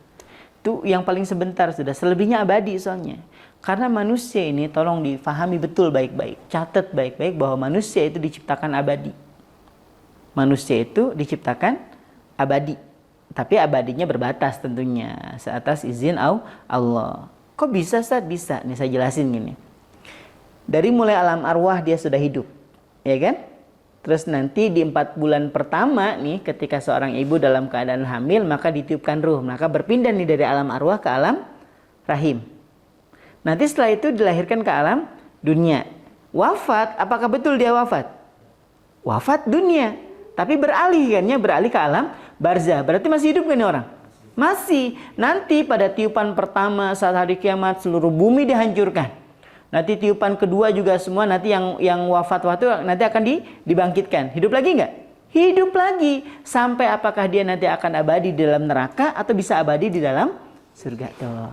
Speaker 1: Itu yang paling sebentar sudah, selebihnya abadi soalnya. Karena manusia ini tolong difahami betul baik-baik, catat baik-baik bahwa manusia itu diciptakan abadi. Manusia itu diciptakan abadi. Tapi abadinya berbatas tentunya, seatas izin Allah. Kok bisa Ustaz? Bisa. Nih saya jelasin gini. Dari mulai alam arwah dia sudah hidup, ya kan? Terus nanti di 4 bulan pertama nih, ketika seorang ibu dalam keadaan hamil, maka ditiupkan ruh. Maka berpindah nih dari alam arwah ke alam rahim. Nanti setelah itu dilahirkan ke alam dunia. Wafat, apakah betul dia wafat? Wafat dunia. Tapi beralih ke alam barzah. Berarti masih hidup kan nih orang? Masih. Nanti pada tiupan pertama saat hari kiamat seluruh bumi dihancurkan. Nanti tiupan kedua juga semua nanti yang wafat nanti akan dibangkitkan. Hidup lagi nggak? Hidup lagi. Sampai apakah dia nanti akan abadi di dalam neraka atau bisa abadi di dalam surga tuh.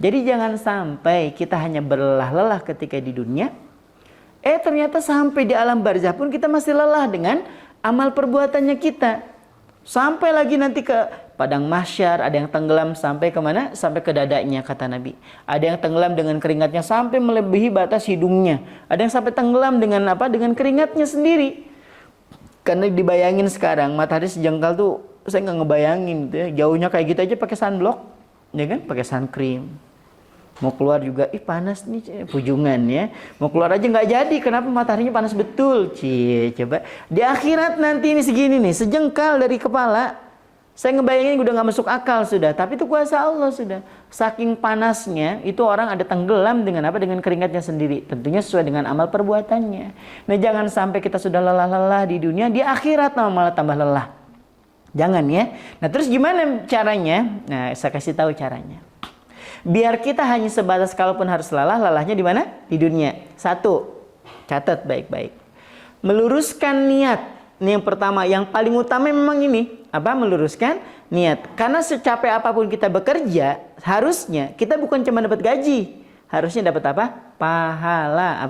Speaker 1: Jadi jangan sampai kita hanya berlelah-lelah ketika di dunia. Ternyata sampai di alam barzah pun kita masih lelah dengan amal perbuatannya kita. Sampai lagi nanti ke padang mahsyar, ada yang tenggelam sampai ke mana? Sampai ke dadanya kata Nabi. Ada yang tenggelam dengan keringatnya sampai melebihi batas hidungnya. Ada yang sampai tenggelam dengan dengan keringatnya sendiri. Karena dibayangin sekarang matahari sejengkal tuh saya nggak ngebayangin gitu ya. Jauhnya kayak gitu aja pakai sunblock, ya kan? Pakai sun cream. Mau keluar juga, panas nih, pujungan ya. Mau keluar aja nggak jadi, kenapa? Mataharinya panas betul. Coba. Di akhirat nanti ini segini nih, sejengkal dari kepala. Saya ngebayangin udah nggak masuk akal sudah. Tapi itu kuasa Allah sudah. Saking panasnya, itu orang ada tenggelam dengan apa? Dengan keringatnya sendiri. Tentunya sesuai dengan amal perbuatannya. Nah jangan sampai kita sudah lelah-lelah di dunia, di akhirat malah tambah lelah. Jangan ya. Nah terus gimana caranya? Nah saya kasih tahu caranya. Biar kita hanya sebatas kalaupun harus lelah, lelahnya di mana? Di dunia. 1, catat baik-baik. Meluruskan niat. Ini yang pertama, yang paling utama memang ini. Meluruskan niat. Karena secapek apapun kita bekerja, harusnya kita bukan cuma dapat gaji. Harusnya dapat apa? Pahala.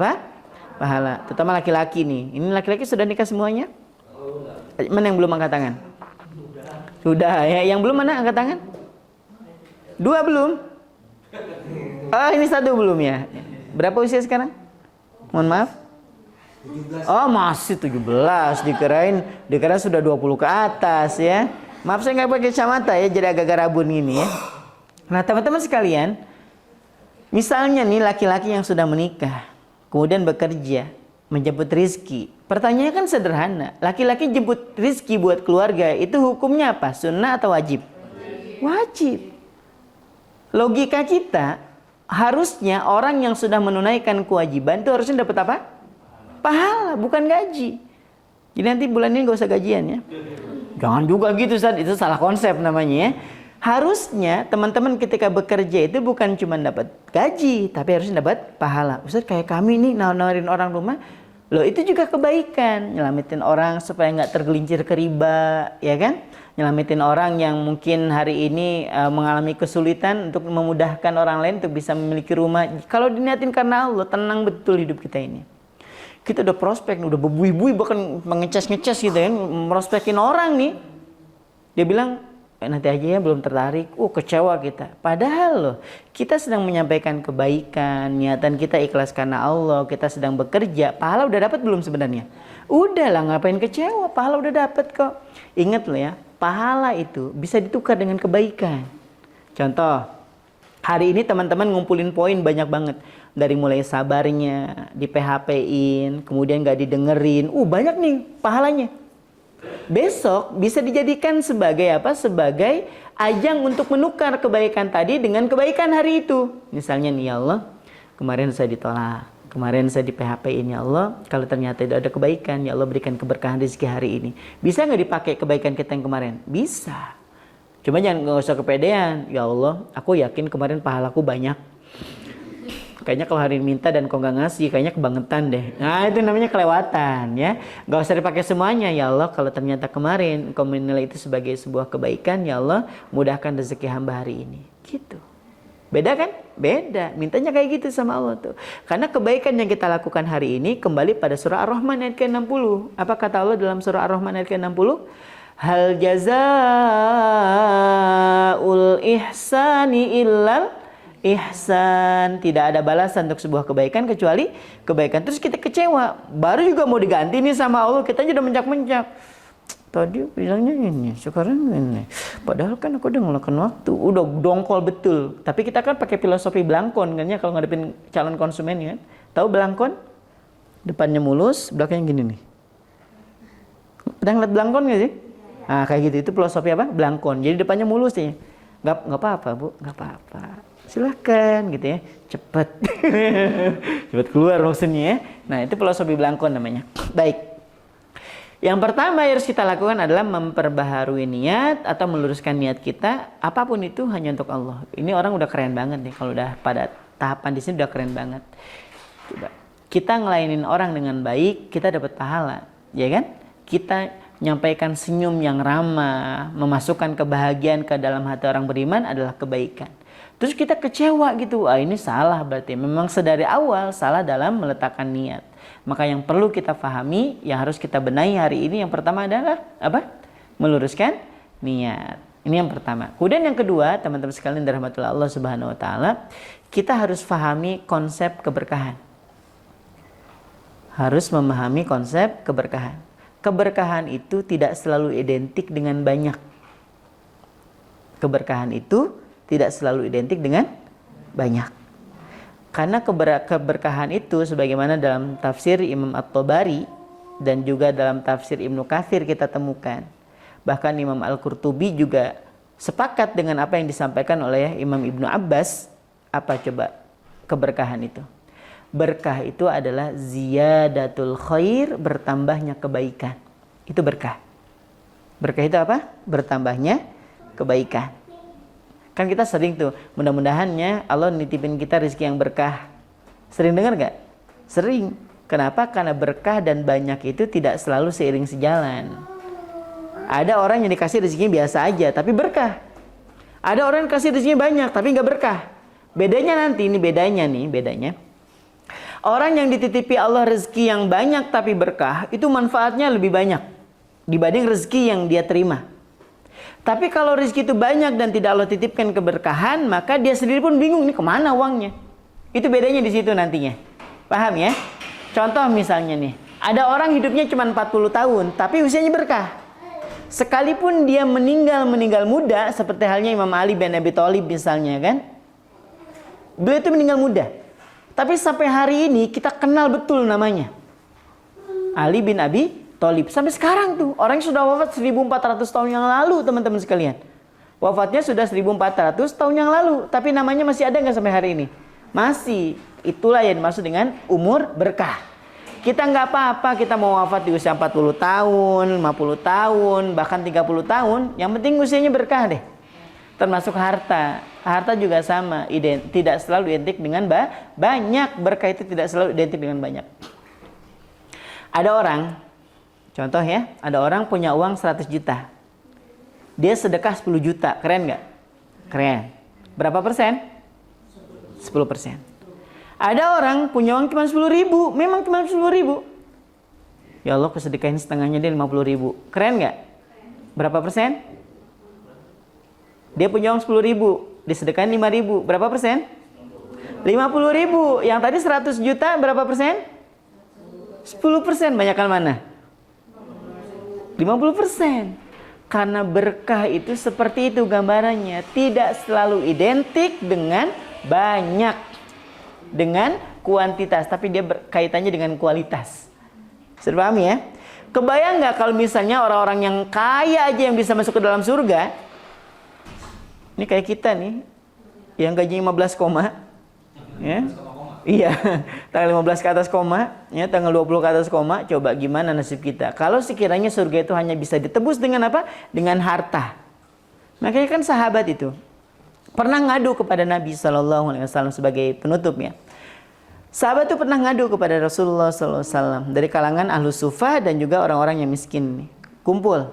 Speaker 1: Pahala. Terutama laki-laki nih. Ini laki-laki sudah nikah semuanya? Mana yang belum angkat tangan? Sudah ya. Yang belum mana angkat tangan? 2 belum? Ini 1 belum ya. Berapa usia sekarang? Mohon maaf. 17. Oh masih 17. Dikirain sudah 20 ke atas ya. Maaf saya nggak pakai kacamata ya, jadi agak-agak rabun gini ya. Nah teman-teman sekalian, misalnya nih laki-laki yang sudah menikah, kemudian bekerja, menjemput rizki. Pertanyaannya kan sederhana. Laki-laki jemput rizki buat keluarga, itu hukumnya apa? Sunnah atau wajib? Wajib. Logika kita, harusnya orang yang sudah menunaikan kewajiban itu harusnya dapat apa? Pahala, bukan gaji. Jadi nanti bulan ini gak usah gajian ya. Jangan juga gitu Ustaz, itu salah konsep namanya ya. Harusnya teman-teman ketika bekerja itu bukan cuma dapat gaji, tapi harusnya dapat pahala. Ustaz, kayak kami nih nawarin orang rumah, loh itu juga kebaikan. Nyelamatin orang supaya nggak tergelincir ke riba, ya kan? Nyelamatin orang yang mungkin hari ini mengalami kesulitan untuk memudahkan orang lain untuk bisa memiliki rumah. Kalau diniatin karena Allah, tenang betul hidup kita ini. Kita udah prospek, udah berbuih-buih, bahkan mengecas-ngecas gitu ya, merospekin orang nih. Dia bilang, nanti aja ya, belum tertarik. Kecewa kita. Padahal loh, kita sedang menyampaikan kebaikan, niatan kita ikhlas karena Allah, kita sedang bekerja. Pahala udah dapat belum sebenarnya? Udah lah, ngapain kecewa? Pahala udah dapat kok. Ingat loh ya, pahala itu bisa ditukar dengan kebaikan. Contoh, hari ini teman-teman ngumpulin poin banyak banget. Dari mulai sabarnya, di PHP-in, kemudian gak didengerin. Banyak nih pahalanya. Besok bisa dijadikan sebagai apa? Sebagai ajang untuk menukar kebaikan tadi dengan kebaikan hari itu. Misalnya nih, ya Allah, kemarin saya ditolak, kemarin saya di PHP-in, ya Allah, kalau ternyata itu ada kebaikan, ya Allah berikan keberkahan rezeki hari ini. Bisa nggak dipakai kebaikan kita yang kemarin? Bisa. Cuma nggak usah kepedean. Ya Allah, aku yakin kemarin pahalaku banyak. Kayaknya kalau hari ini minta dan kau nggak ngasih, kayaknya kebangetan deh. Nah, itu namanya kelewatan ya. Gak usah dipakai semuanya. Ya Allah, kalau ternyata kemarin kau menilai itu sebagai sebuah kebaikan, ya Allah, mudahkan rezeki hamba hari ini. Gitu. Beda kan? Beda. Mintanya kayak gitu sama Allah tuh. Karena kebaikan yang kita lakukan hari ini kembali pada surah Ar-Rahman ayat ke-60. Apa kata Allah dalam surah Ar-Rahman ayat ke-60? Hal jazaa'ul ihsani illal ihsan. Tidak ada balasan untuk sebuah kebaikan kecuali kebaikan. Terus kita kecewa, baru juga mau diganti nih sama Allah, kita aja udah mencak-mencak. Tadi bilangnya ini, sekarang ini. Padahal kan aku udah ngeluangkan waktu, udah dongkol betul. Tapi kita kan pakai filosofi belangkon kan ya, kalau ngadepin calon konsumen ya. Tahu belangkon? Depannya mulus, belakangnya gini nih. Pernah ngeliat belangkon nggak sih? Nah kayak gitu, itu filosofi apa? Belangkon. Jadi depannya mulus nih. Nggak apa-apa Bu, nggak apa-apa. Silahkan gitu ya, cepet cepet keluar maksudnya ya. Nah itu filosofi belangkon namanya. Baik, yang pertama yang harus kita lakukan adalah memperbaharui niat atau meluruskan niat kita. Apapun itu hanya untuk Allah. Ini orang udah keren banget nih, kalau udah pada tahapan di sini udah keren banget. Coba kita ngelainin orang dengan baik, kita dapat pahala, ya kan? Kita menyampaikan senyum yang ramah, memasukkan kebahagiaan ke dalam hati orang beriman adalah kebaikan. Terus kita kecewa gitu, ini salah berarti. Memang sedari awal salah dalam meletakkan niat. Maka yang perlu kita pahami, yang harus kita benahi hari ini, yang pertama adalah apa? Meluruskan niat. Ini yang pertama. Kemudian yang kedua, teman-teman sekalian dirahmatullahi Allah Subhanahu wa taala, kita harus pahami konsep keberkahan. Harus memahami konsep keberkahan. Keberkahan itu tidak selalu identik dengan banyak. Keberkahan itu tidak selalu identik dengan banyak. Karena keberkahan itu sebagaimana dalam tafsir Imam At-Tabari dan juga dalam tafsir Ibnu Katsir kita temukan. Bahkan Imam Al-Qurtubi juga sepakat dengan apa yang disampaikan oleh Imam Ibnu Abbas. Apa coba keberkahan itu? Berkah itu adalah ziyadatul khair, bertambahnya kebaikan. Itu berkah. Berkah itu apa? Bertambahnya kebaikan. Kan kita sering tuh, mudah-mudahannya Allah nitipin kita rezeki yang berkah. Sering dengar gak? Sering. Kenapa? Karena berkah dan banyak itu tidak selalu seiring sejalan. Ada orang yang dikasih rezekinya biasa aja, tapi berkah. Ada orang yang kasih rezekinya banyak, tapi gak berkah. Bedanya nanti, ini bedanya. Orang yang dititipi Allah rezeki yang banyak tapi berkah, itu manfaatnya lebih banyak dibanding rezeki yang dia terima. Tapi kalau rezeki itu banyak dan tidak Allah titipkan keberkahan, maka dia sendiri pun bingung, ini kemana uangnya. Itu bedanya di situ nantinya. Paham ya? Contoh misalnya nih, ada orang hidupnya cuma 40 tahun, tapi usianya berkah. Sekalipun dia meninggal muda, seperti halnya Imam Ali bin Abi Thalib misalnya kan. Beliau itu meninggal muda. Tapi sampai hari ini kita kenal betul namanya. Ali bin Abi Thalib. Sampai sekarang tuh, orang yang sudah wafat 1400 tahun yang lalu, teman-teman sekalian. Wafatnya sudah 1400 tahun yang lalu, tapi namanya masih ada nggak sampai hari ini? Masih. Itulah yang dimaksud dengan umur berkah. Kita nggak apa-apa, kita mau wafat di usia 40 tahun, 50 tahun, bahkan 30 tahun, yang penting usianya berkah deh. Termasuk harta. Harta juga sama, tidak selalu identik dengan banyak. Berkah itu tidak selalu identik dengan banyak. Ada orang, contoh ya, ada orang punya uang 100 juta. Dia sedekah 10 juta, keren nggak? Keren. Berapa persen? 10%. Ada orang punya uang cuma 10 ribu, memang cuma 10 ribu. Ya Allah, kesedekahin setengahnya dia 50 ribu. Keren nggak? Berapa persen? Dia punya uang 10 ribu, disedekahin 5 ribu. Berapa persen? 50 ribu. Yang tadi 100 juta, berapa persen? 10%. Banyakkan mana? 50%. Karena berkah itu seperti itu gambarannya. Tidak selalu identik dengan banyak, dengan kuantitas, tapi dia berkaitannya dengan kualitas. Sudah paham ya? Kebayang nggak kalau misalnya orang-orang yang kaya aja yang bisa masuk ke dalam surga? Ini kayak kita nih, yang gajinya 15 koma, ya? Iya, tanggal 15 ke atas koma, ya, tanggal 20 ke atas koma. Coba gimana nasib kita? Kalau sekiranya surga itu hanya bisa ditebus dengan apa? Dengan harta. Makanya kan sahabat itu pernah ngadu kepada Nabi SAW sebagai penutupnya. Sahabat itu pernah ngadu kepada Rasulullah SAW dari kalangan Ahlus Sufah dan juga orang-orang yang miskin. Kumpul.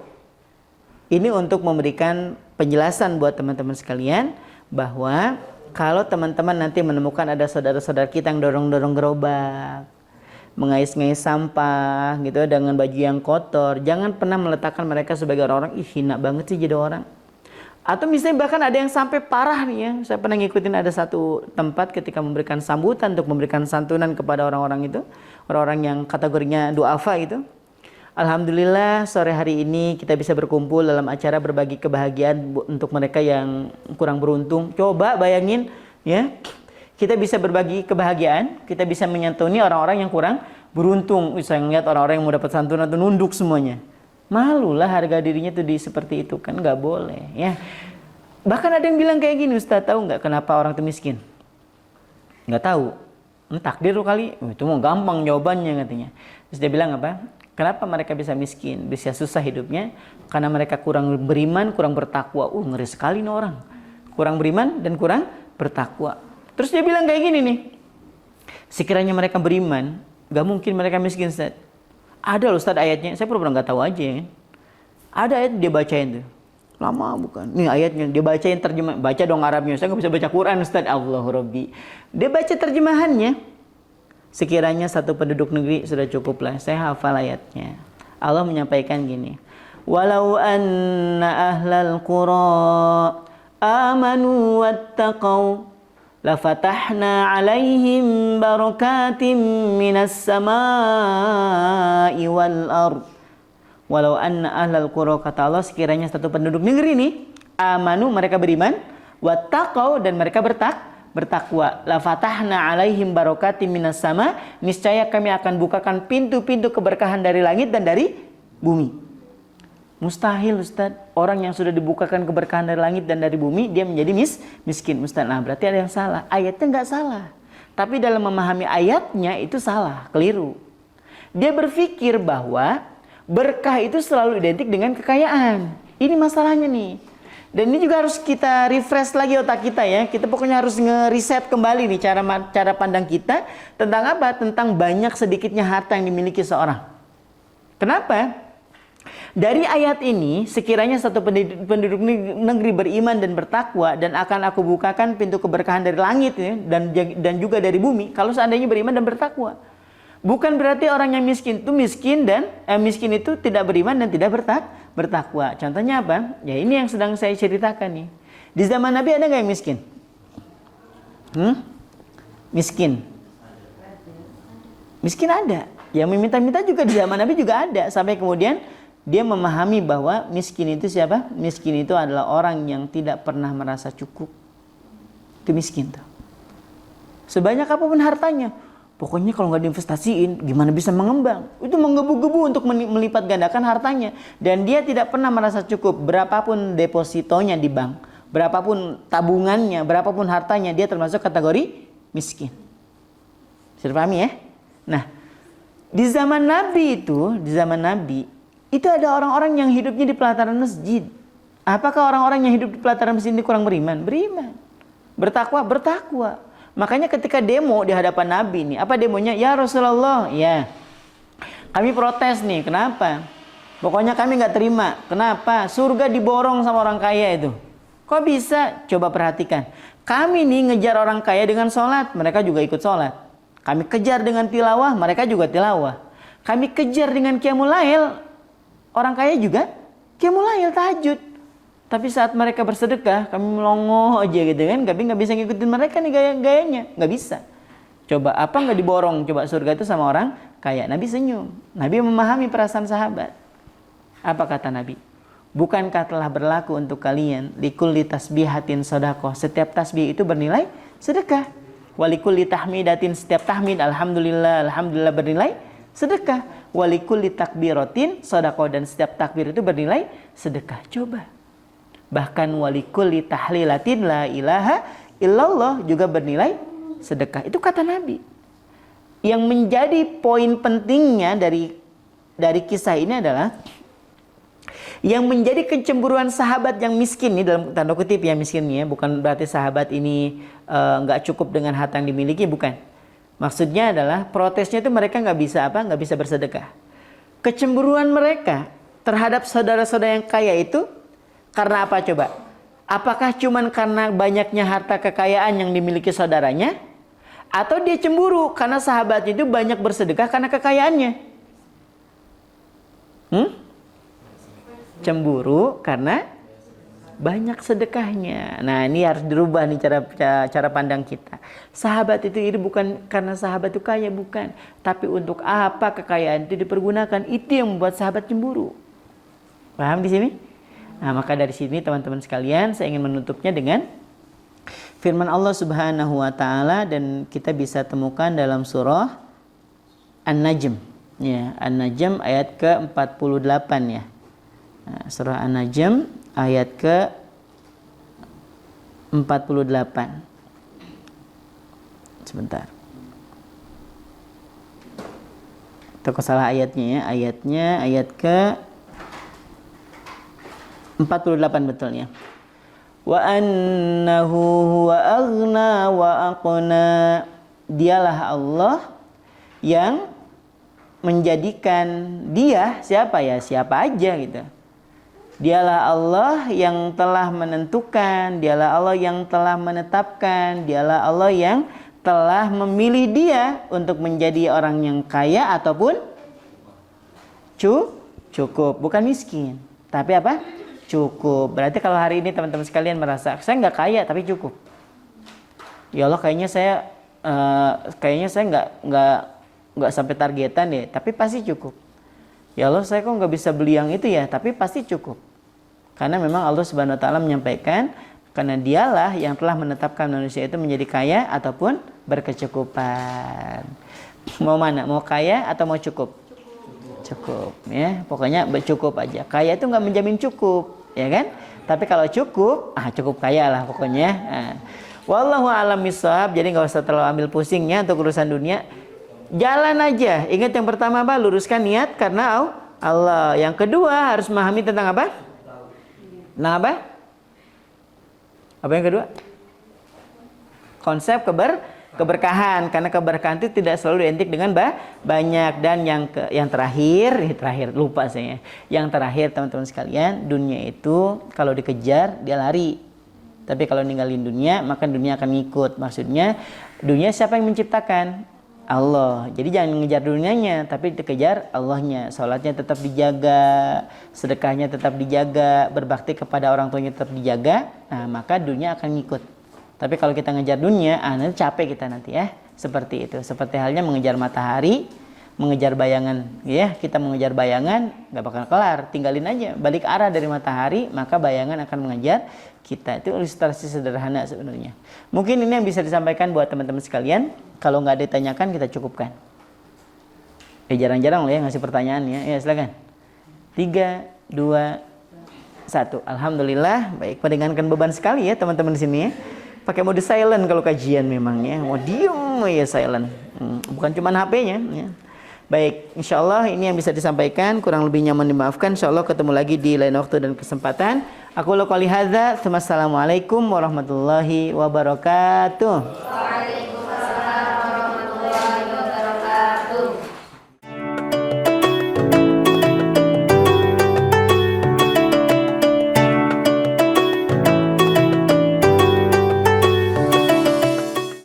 Speaker 1: Ini untuk memberikan penjelasan buat teman-teman sekalian bahwa kalau teman-teman nanti menemukan ada saudara-saudara kita yang dorong-dorong gerobak, mengais-ngais sampah gitu dengan baju yang kotor, jangan pernah meletakkan mereka sebagai orang-orang, ih hina banget sih jadi orang. Atau misalnya bahkan ada yang sampai parah nih ya. Saya pernah ngikutin ada satu tempat ketika memberikan sambutan untuk memberikan santunan kepada orang-orang itu, orang-orang yang kategorinya duafa gitu. Alhamdulillah sore hari ini kita bisa berkumpul dalam acara berbagi kebahagiaan untuk mereka yang kurang beruntung. Coba bayangin ya, kita bisa berbagi kebahagiaan, kita bisa menyantuni orang-orang yang kurang beruntung. Saya ngeliat orang-orang yang mau dapat santunan itu nunduk semuanya. Malulah harga dirinya tuh seperti itu, kan nggak boleh ya. Bahkan ada yang bilang kayak gini, Ustaz, tahu nggak kenapa orang itu miskin? Nggak tahu. Takdir kali, itu mau gampang jawabannya katanya. Terus dia bilang apa? Kenapa mereka bisa miskin, bisa susah hidupnya? Karena mereka kurang beriman, kurang bertakwa. Ngeri sekali nih orang. Kurang beriman dan kurang bertakwa. Terus dia bilang kayak gini nih. Sekiranya mereka beriman, gak mungkin mereka miskin, Ustaz. Ada loh Ustaz ayatnya, saya pura-pura gak tahu aja ya. Ada ayat dia bacain tuh. Lama bukan? Nih ayatnya, dia bacain terjemah. Baca dong Arabnya, saya gak bisa baca Quran Ustaz. Allahu Rabbi. Dia baca terjemahannya. Sekiranya satu penduduk negeri sudah cukuplah. Saya hafal ayatnya. Allah menyampaikan gini. Walau anna ahlal qura amanu wattaqau lafatahna alaihim barakatim minas samai wal ard. Walau anna ahlal qura, kata Allah, sekiranya satu penduduk negeri ini amanu, mereka beriman, wattaqau, dan mereka bertakwa, la fatahna alaihim barakatim minas sama, niscaya kami akan bukakan pintu-pintu keberkahan dari langit dan dari bumi. Mustahil Ustaz, orang yang sudah dibukakan keberkahan dari langit dan dari bumi dia menjadi miskin Ustaz. Nah berarti ada yang salah. Ayatnya nggak salah, tapi dalam memahami ayatnya itu salah, keliru. Dia berpikir bahwa berkah itu selalu identik dengan kekayaan. Ini masalahnya nih. Dan ini juga harus kita refresh lagi otak kita ya. Kita pokoknya harus nge-reset kembali nih cara pandang kita tentang apa? Tentang banyak sedikitnya harta yang dimiliki seorang. Kenapa? Dari ayat ini, sekiranya satu penduduk negeri beriman dan bertakwa, dan akan aku bukakan pintu keberkahan dari langit ya, dan juga dari bumi, kalau seandainya beriman dan bertakwa. Bukan berarti orang yang miskin itu miskin itu tidak beriman dan tidak bertakwa. Contohnya apa? Ya ini yang sedang saya ceritakan nih. Di zaman Nabi ada nggak yang miskin? Miskin. Miskin ada. Yang meminta-minta juga di zaman Nabi juga ada. Sampai kemudian dia memahami bahwa miskin itu siapa? Miskin itu adalah orang yang tidak pernah merasa cukup. Itu miskin tuh. Sebanyak apapun hartanya. Pokoknya kalau nggak diinvestasiin, gimana bisa mengembang? Itu menggebu-gebu untuk melipat gandakan hartanya. Dan dia tidak pernah merasa cukup. Berapapun depositonya di bank, berapapun tabungannya, berapapun hartanya, dia termasuk kategori miskin. Sudah pahami ya? Nah, di zaman Nabi itu ada orang-orang yang hidupnya di pelataran masjid. Apakah orang-orang yang hidup di pelataran masjid ini kurang beriman? Beriman. Bertakwa? Bertakwa. Makanya ketika demo di hadapan Nabi nih, apa demonya? Ya Rasulullah, ya. Kami protes nih, kenapa? Pokoknya kami nggak terima. Kenapa? Surga diborong sama orang kaya itu. Kok bisa? Coba perhatikan. Kami nih ngejar orang kaya dengan sholat, mereka juga ikut sholat. Kami kejar dengan tilawah, mereka juga tilawah. Kami kejar dengan qiyamul lail, orang kaya juga qiyamul lail, tahajud. Tapi saat mereka bersedekah, kami melongo aja gitu kan. Tapi nggak bisa ngikutin mereka nih gaya-gayanya. Nggak bisa. Coba apa nggak diborong? Coba surga itu sama orang kaya. Nabi senyum. Nabi memahami perasaan sahabat. Apa kata Nabi? Bukankah telah berlaku untuk kalian likulli tasbihatin sedekah. Setiap tasbih itu bernilai sedekah. Walikulli tahmidatin, setiap tahmid alhamdulillah, alhamdulillah bernilai sedekah. Walikulli takbiratin sedekah, dan setiap takbir itu bernilai sedekah. Coba. Bahkan walikulli tahlilatin la ilaha illallah juga bernilai sedekah. Itu kata Nabi. Yang menjadi poin pentingnya dari kisah ini adalah yang menjadi kecemburuan sahabat yang miskin ini, dalam tanda kutip yang miskin ya, bukan berarti sahabat ini nggak cukup dengan harta yang dimiliki, bukan. Maksudnya adalah protesnya itu mereka nggak bisa bersedekah. Kecemburuan mereka terhadap saudara-saudara yang kaya itu karena apa coba? Apakah cuman karena banyaknya harta kekayaan yang dimiliki saudaranya? Atau dia cemburu karena sahabatnya itu banyak bersedekah karena kekayaannya? Cemburu karena banyak sedekahnya. Nah, ini harus dirubah nih cara pandang kita. Sahabat itu ini bukan karena sahabat itu kaya, bukan. Tapi untuk apa kekayaan itu dipergunakan, itu yang membuat sahabat cemburu. Paham di sini? Nah, maka dari sini teman-teman sekalian, saya ingin menutupnya dengan firman Allah Subhanahu wa taala, dan kita bisa temukan dalam surah An-Najm. Ya, An-Najm ayat ke-48 ya. Nah, surah An-Najm ayat ke-48. Sebentar. Itu salah ayatnya ya. Ayat ke 48 betulnya. Wa annahu huwa aghna wa aqna. Dialah Allah yang menjadikan dia siapa ya? Siapa aja gitu. Dialah Allah yang telah menentukan, dialah Allah yang telah menetapkan, dialah Allah yang telah memilih dia untuk menjadi orang yang kaya ataupun cukup, bukan miskin. Tapi apa? Cukup. Berarti kalau hari ini teman-teman sekalian merasa saya nggak kaya tapi cukup. Ya Allah, kayaknya saya nggak sampai targetan deh, tapi pasti cukup. Ya Allah, saya kok nggak bisa beli yang itu ya, tapi pasti cukup. Karena memang Allah Subhanahu Wa Taala menyampaikan, karena dialah yang telah menetapkan manusia itu menjadi kaya ataupun berkecukupan. Mau mana? Mau kaya atau mau cukup? Cukup ya, pokoknya cukup aja. Kaya itu nggak menjamin cukup, ya kan? Tapi kalau cukup, cukup kaya lah pokoknya. Wallahu a'lam bishawab. Jadi nggak usah terlalu ambil pusingnya untuk urusan dunia. Jalan aja. Ingat yang pertama apa? Luruskan niat karena Allah. Yang kedua harus memahami tentang apa? Tentang apa? Apa yang kedua? Konsep keberkahan, karena keberkahan itu tidak selalu identik dengan banyak. Dan yang terakhir lupa saya. Yang terakhir teman-teman sekalian, dunia itu kalau dikejar dia lari. Tapi kalau ninggalin dunia, maka dunia akan ngikut. Maksudnya dunia siapa yang menciptakan? Allah. Jadi jangan mengejar dunianya, tapi dikejar Allahnya. Salatnya tetap dijaga, sedekahnya tetap dijaga, berbakti kepada orang tuanya tetap dijaga. Nah, maka dunia akan ngikut. Tapi kalau kita ngejar dunia, nanti capek kita nanti ya. Seperti itu. Seperti halnya mengejar matahari. mengejar bayangan, ya kita mengejar bayangan nggak bakal kelar, tinggalin aja, balik arah dari matahari, maka bayangan akan mengejar kita. Itu ilustrasi sederhana sebenarnya. Mungkin ini yang bisa disampaikan buat teman-teman sekalian. Kalau nggak ditanyakan kita cukupkan. Jarang-jarang loh ya ngasih pertanyaan ya. Ya silakan. 3, 2, 1. Alhamdulillah, baik, meringankan beban sekali ya teman-teman di sini ya. Pakai mode silent kalau kajian memang ya, mau diem ya silent. Bukan cuma HP-nya ya. Baik, insyaallah ini yang bisa disampaikan, kurang lebihnya mohon dimaafkan. Insyaallah ketemu lagi di lain waktu dan kesempatan. Aku qouli hadza, wassalamualaikum warahmatullahi wabarakatuh.